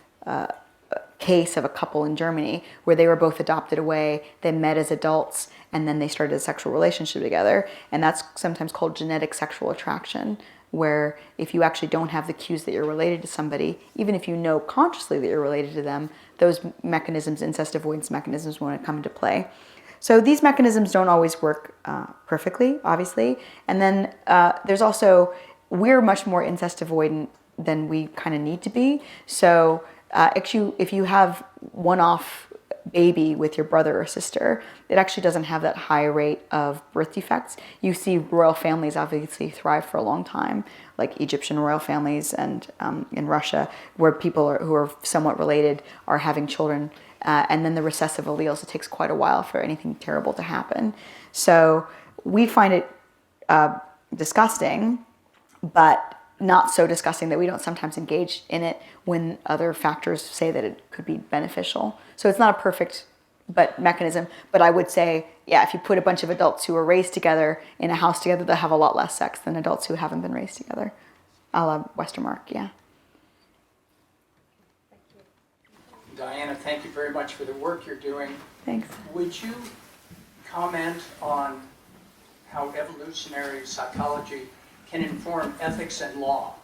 case of a couple in Germany where they were both adopted away, they met as adults, and then they started a sexual relationship together. And that's sometimes called genetic sexual attraction, where if you actually don't have the cues that you're related to somebody, even if you know consciously that you're related to them, those mechanisms, incest avoidance mechanisms, won't come into play. So these mechanisms don't always work perfectly, obviously. And then there's also, we're much more incest avoidant than we kind of need to be. So if you have one-off baby with your brother or sister, it actually doesn't have that high rate of birth defects. You see royal families obviously thrive for a long time, like Egyptian royal families and in Russia, where people who are somewhat related are having children. And then the recessive alleles, it takes quite a while for anything terrible to happen. So we find it disgusting, but not so disgusting that we don't sometimes engage in it when other factors say that it could be beneficial. So it's not a perfect mechanism, but I would say, yeah, if you put a bunch of adults who are raised together in a house together, they'll have a lot less sex than adults who haven't been raised together. A la Westermark, yeah. Diana, thank you very much for the work you're doing. Thanks. Would you comment on how evolutionary psychology can inform ethics and law?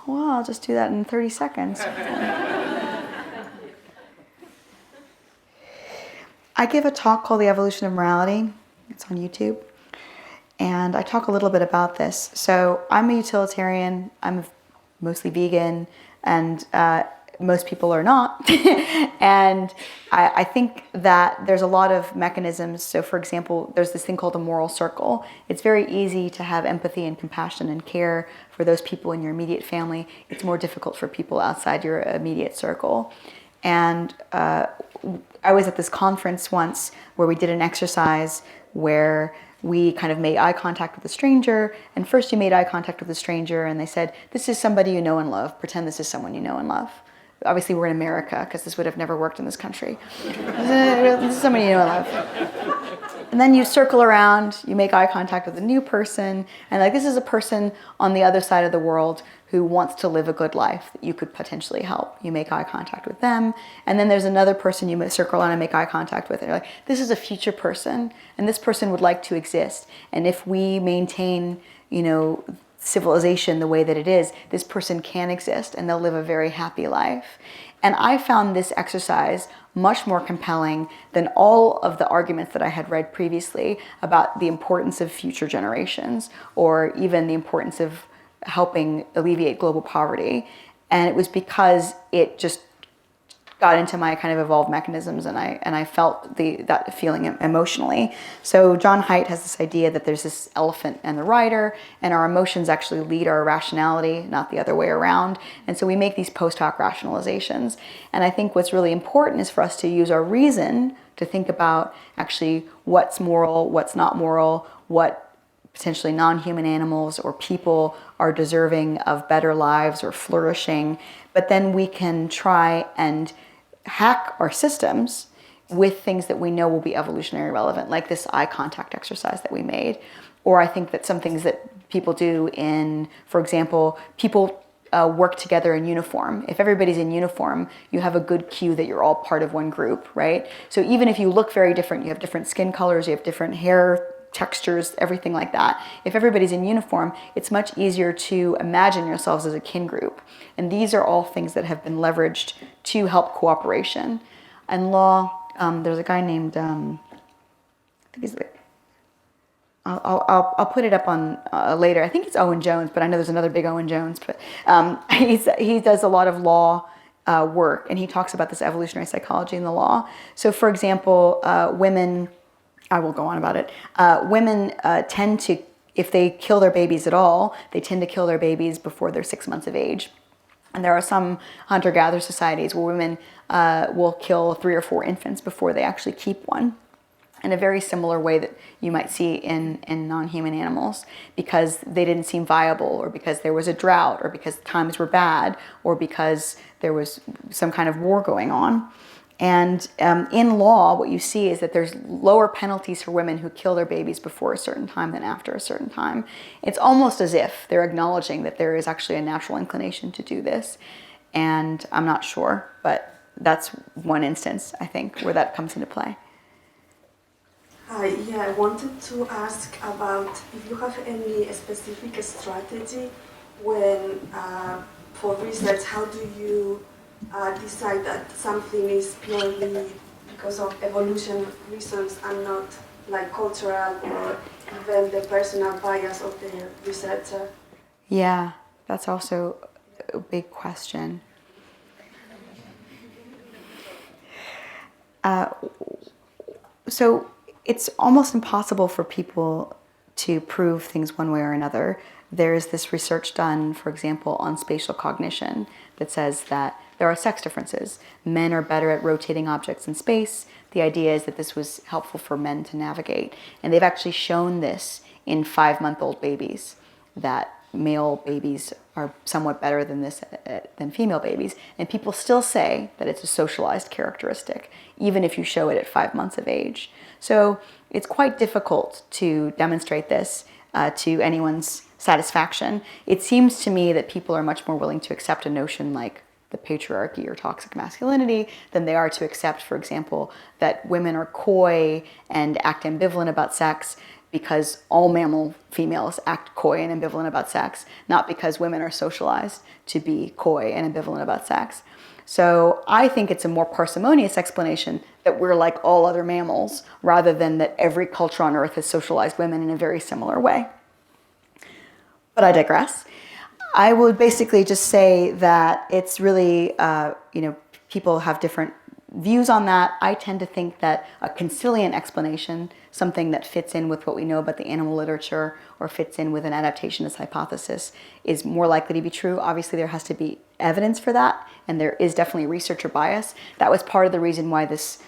Well, I'll just do that in 30 seconds. I give a talk called The Evolution of Morality. It's on YouTube. And I talk a little bit about this. So I'm a utilitarian. I'm mostly vegan. And most people are not. And I think that there's a lot of mechanisms. So for example, there's this thing called the moral circle. It's very easy to have empathy and compassion and care for those people in your immediate family. It's more difficult for people outside your immediate circle. And I was at this conference once where we did an exercise where we kind of made eye contact with a stranger. And first you made eye contact with a stranger and they said, this is somebody you know and love. Pretend this is someone you know and love. Obviously we're in America because this would have never worked in this country. This is somebody you know and love. And then you circle around, you make eye contact with a new person, and like this is a person on the other side of the world who wants to live a good life that you could potentially help. You make eye contact with them, and then there's another person you circle around and make eye contact with. And you're like, this is a future person, and this person would like to exist. And if we maintain, civilization the way that it is, this person can exist and they'll live a very happy life. And I found this exercise much more compelling than all of the arguments that I had read previously about the importance of future generations or even the importance of helping alleviate global poverty. And it was because it just got into my kind of evolved mechanisms, and I felt that feeling emotionally. So John Haidt has this idea that there's this elephant and the rider, and our emotions actually lead our rationality, not the other way around. And so we make these post hoc rationalizations. And I think what's really important is for us to use our reason to think about actually what's moral, what's not moral, what potentially non-human animals or people are deserving of better lives or flourishing. But then we can try and hack our systems with things that we know will be evolutionary relevant, like this eye contact exercise that we made. Or I think that some things that people do in, for example, people work together in uniform. If everybody's in uniform, you have a good cue that you're all part of one group, right? So even if you look very different, you have different skin colors, you have different hair textures, everything like that. If everybody's in uniform, it's much easier to imagine yourselves as a kin group. And these are all things that have been leveraged to help cooperation. And law, there's a guy named, I think he's, I'll put it up on later. I think it's Owen Jones, but I know there's another big Owen Jones. But he does a lot of law work, and he talks about this evolutionary psychology in the law. So for example, women, I will go on about it. Women tend to, if they kill their babies at all, they tend to kill their babies before they're 6 months of age. And there are some hunter-gatherer societies where women will kill 3 or 4 infants before they actually keep one, in a very similar way that you might see in non-human animals, because they didn't seem viable, or because there was a drought, or because times were bad, or because there was some kind of war going on. And in law, what you see is that there's lower penalties for women who kill their babies before a certain time than after a certain time. It's almost as if they're acknowledging that there is actually a natural inclination to do this. And I'm not sure, but that's one instance, I think, where that comes into play. Yeah, I wanted to ask about if you have any specific strategy when, for research, how do you decide that something is purely because of evolution reasons and not like cultural or even the personal bias of the researcher? Yeah, that's also a big question. So it's almost impossible for people to prove things one way or another. There is this research done, for example, on spatial cognition that says that there are sex differences. Men are better at rotating objects in space. The idea is that this was helpful for men to navigate. And they've actually shown this in 5-month-old babies, that male babies are somewhat better than female babies. And people still say that it's a socialized characteristic, even if you show it at 5 months of age. So it's quite difficult to demonstrate this to anyone's satisfaction. It seems to me that people are much more willing to accept a notion like the patriarchy or toxic masculinity than they are to accept, for example, that women are coy and act ambivalent about sex because all mammal females act coy and ambivalent about sex, not because women are socialized to be coy and ambivalent about sex. So I think it's a more parsimonious explanation that we're like all other mammals, rather than that every culture on Earth has socialized women in a very similar way. But I digress. I would basically just say that it's really, people have different views on that. I tend to think that a conciliant explanation, something that fits in with what we know about the animal literature or fits in with an adaptationist hypothesis, is more likely to be true. Obviously, there has to be evidence for that, and there is definitely researcher bias. That was part of the reason why this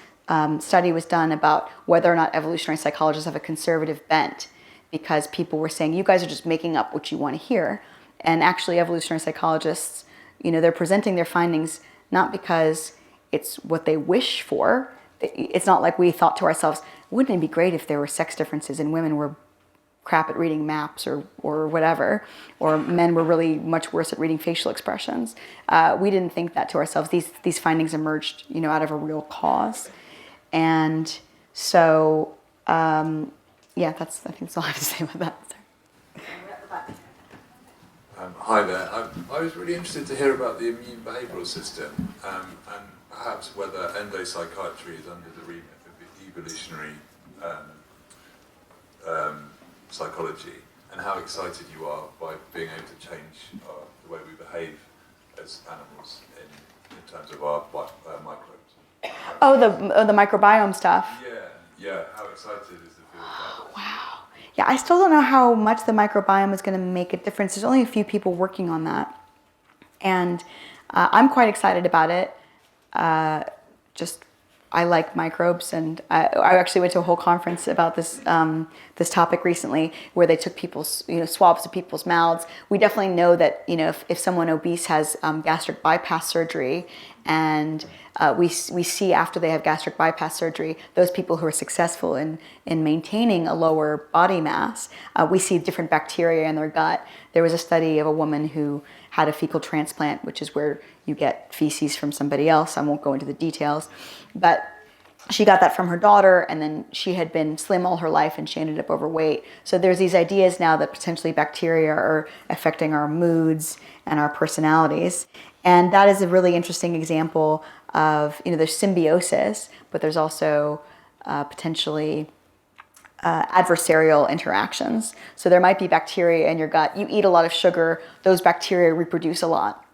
study was done about whether or not evolutionary psychologists have a conservative bent, because people were saying, you guys are just making up what you want to hear. And actually, evolutionary psychologists, they're presenting their findings not because it's what they wish for. It's not like we thought to ourselves, wouldn't it be great if there were sex differences and women were crap at reading maps or whatever, or men were really much worse at reading facial expressions. We didn't think that to ourselves. These findings emerged, out of a real cause. And so, I think that's all I have to say about that. Hi there. I was really interested to hear about the immune behavioural system and perhaps whether endopsychiatry is under the remit of evolutionary psychology, and how excited you are by being able to change the way we behave as animals in terms of our micro the microbiome stuff. Yeah. How excited is the field about this? Wow. Yeah, I still don't know how much the microbiome is going to make a difference. There's only a few people working on that. And I'm quite excited about it. I like microbes, and I actually went to a whole conference about this topic recently, where they took people's swabs of people's mouths. We definitely know that if someone obese has gastric bypass surgery, and we see after they have gastric bypass surgery, those people who are successful in maintaining a lower body mass, we see different bacteria in their gut. There was a study of a woman who had a fecal transplant, which is where you get feces from somebody else. I won't go into the details, but she got that from her daughter, and then she had been slim all her life and she ended up overweight. So there's these ideas now that potentially bacteria are affecting our moods and our personalities. And that is a really interesting example of, there's symbiosis, but there's also potentially adversarial interactions. So there might be bacteria in your gut. You eat a lot of sugar, those bacteria reproduce a lot.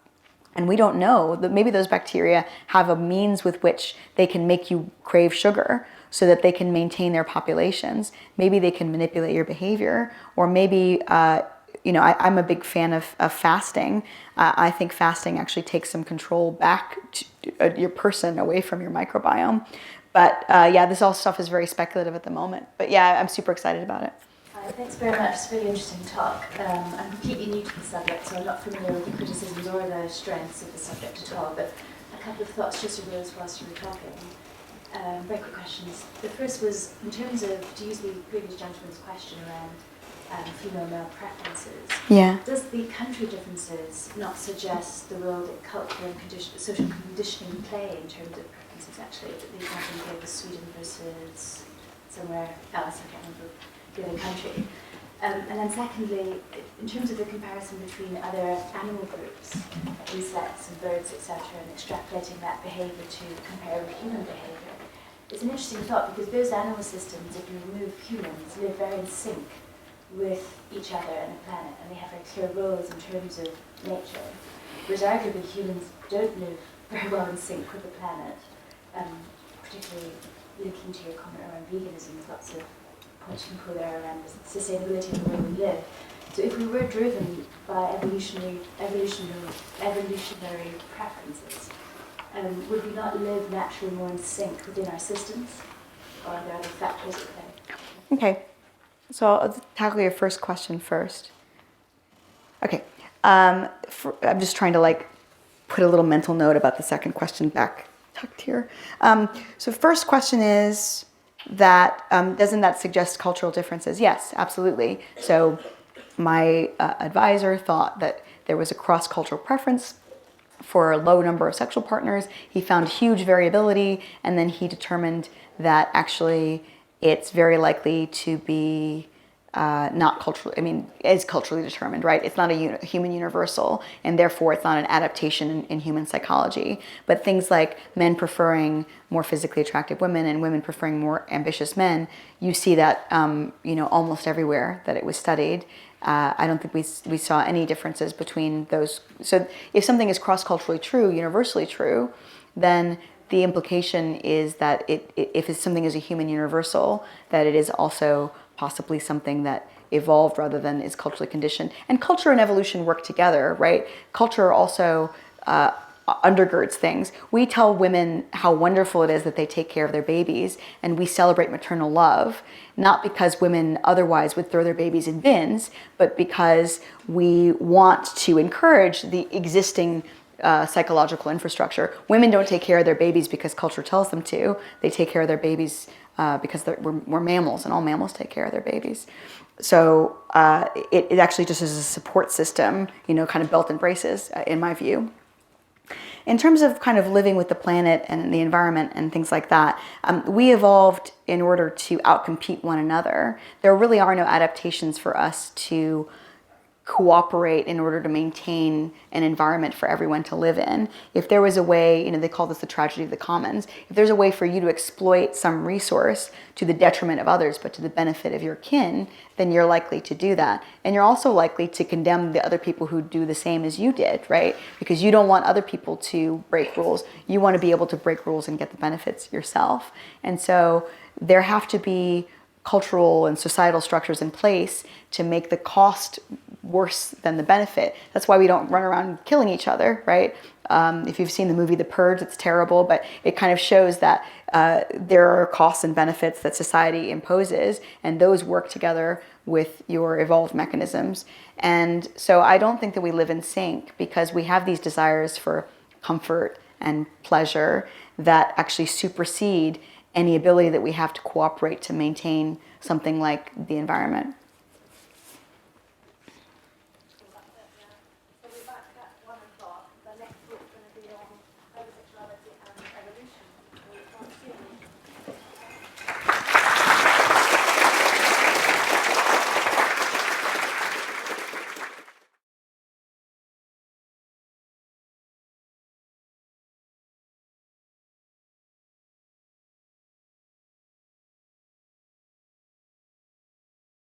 And we don't know that maybe those bacteria have a means with which they can make you crave sugar so that they can maintain their populations. Maybe they can manipulate your behavior, or maybe, I'm a big fan of fasting. I think fasting actually takes some control back to your person away from your microbiome. But this all stuff is very speculative at the moment. But yeah, I'm super excited about it. Thanks very much. It's a really interesting talk. I'm completely new to the subject, so I'm not familiar with the criticisms or the strengths of the subject at all, but a couple of thoughts just arose whilst you were talking. Very quick questions. The first was, in terms of, to use the previous gentleman's question around female-male preferences, does the country differences not suggest the role that culture and social conditioning play in terms of preferences, actually? The example you gave was Sweden versus somewhere else, I can't remember the other country. And then secondly, in terms of the comparison between other animal groups, insects and birds, etc., and extrapolating that behaviour to compare with human behaviour, it's an interesting thought, because those animal systems, if you remove humans, live very in sync with each other and the planet, and they have very clear roles in terms of nature. Whereas arguably humans don't live very well in sync with the planet, particularly linking to your comment around veganism. There's lots of points you can pull there around the sustainability of the way we live. So if we were driven by evolutionary preferences, would we not live naturally more in sync within our systems? Or are there other factors at play? Okay, so I'll tackle your first question first. Okay, I'm just trying to put a little mental note about the second question back tucked here. So first question is that, doesn't that suggest cultural differences? Yes, absolutely. So my advisor thought that there was a cross-cultural preference for a low number of sexual partners. He found huge variability, and then he determined that actually it's very likely to be not culturally, is culturally determined, right? It's not a human universal, and therefore it's not an adaptation in human psychology. But things like men preferring more physically attractive women and women preferring more ambitious men, you see that, almost everywhere that it was studied. I don't think we saw any differences between those. So if something is cross-culturally true, universally true, then the implication is that if something is a human universal, that it is also possibly something that evolved rather than is culturally conditioned. And culture and evolution work together, right? Culture also undergirds things. We tell women how wonderful it is that they take care of their babies, and we celebrate maternal love, not because women otherwise would throw their babies in bins, but because we want to encourage the existing psychological infrastructure. Women don't take care of their babies because culture tells them to. They take care of their babies because we're mammals, and all mammals take care of their babies. So it actually just is a support system, kind of belt and braces, in my view. In terms of kind of living with the planet and the environment and things like that, we evolved in order to outcompete one another. There really are no adaptations for us to cooperate in order to maintain an environment for everyone to live in. If there was a way, they call this the tragedy of the commons, if there's a way for you to exploit some resource to the detriment of others but to the benefit of your kin, then you're likely to do that. And you're also likely to condemn the other people who do the same as you did, right? Because you don't want other people to break rules. You want to be able to break rules and get the benefits yourself. And so there have to be cultural and societal structures in place to make the cost worse than the benefit. That's why we don't run around killing each other, right? If you've seen the movie The Purge, it's terrible, but it kind of shows that there are costs and benefits that society imposes, and those work together with your evolved mechanisms. And so I don't think that we live in sync, because we have these desires for comfort and pleasure that actually supersede any ability that we have to cooperate to maintain something like the environment.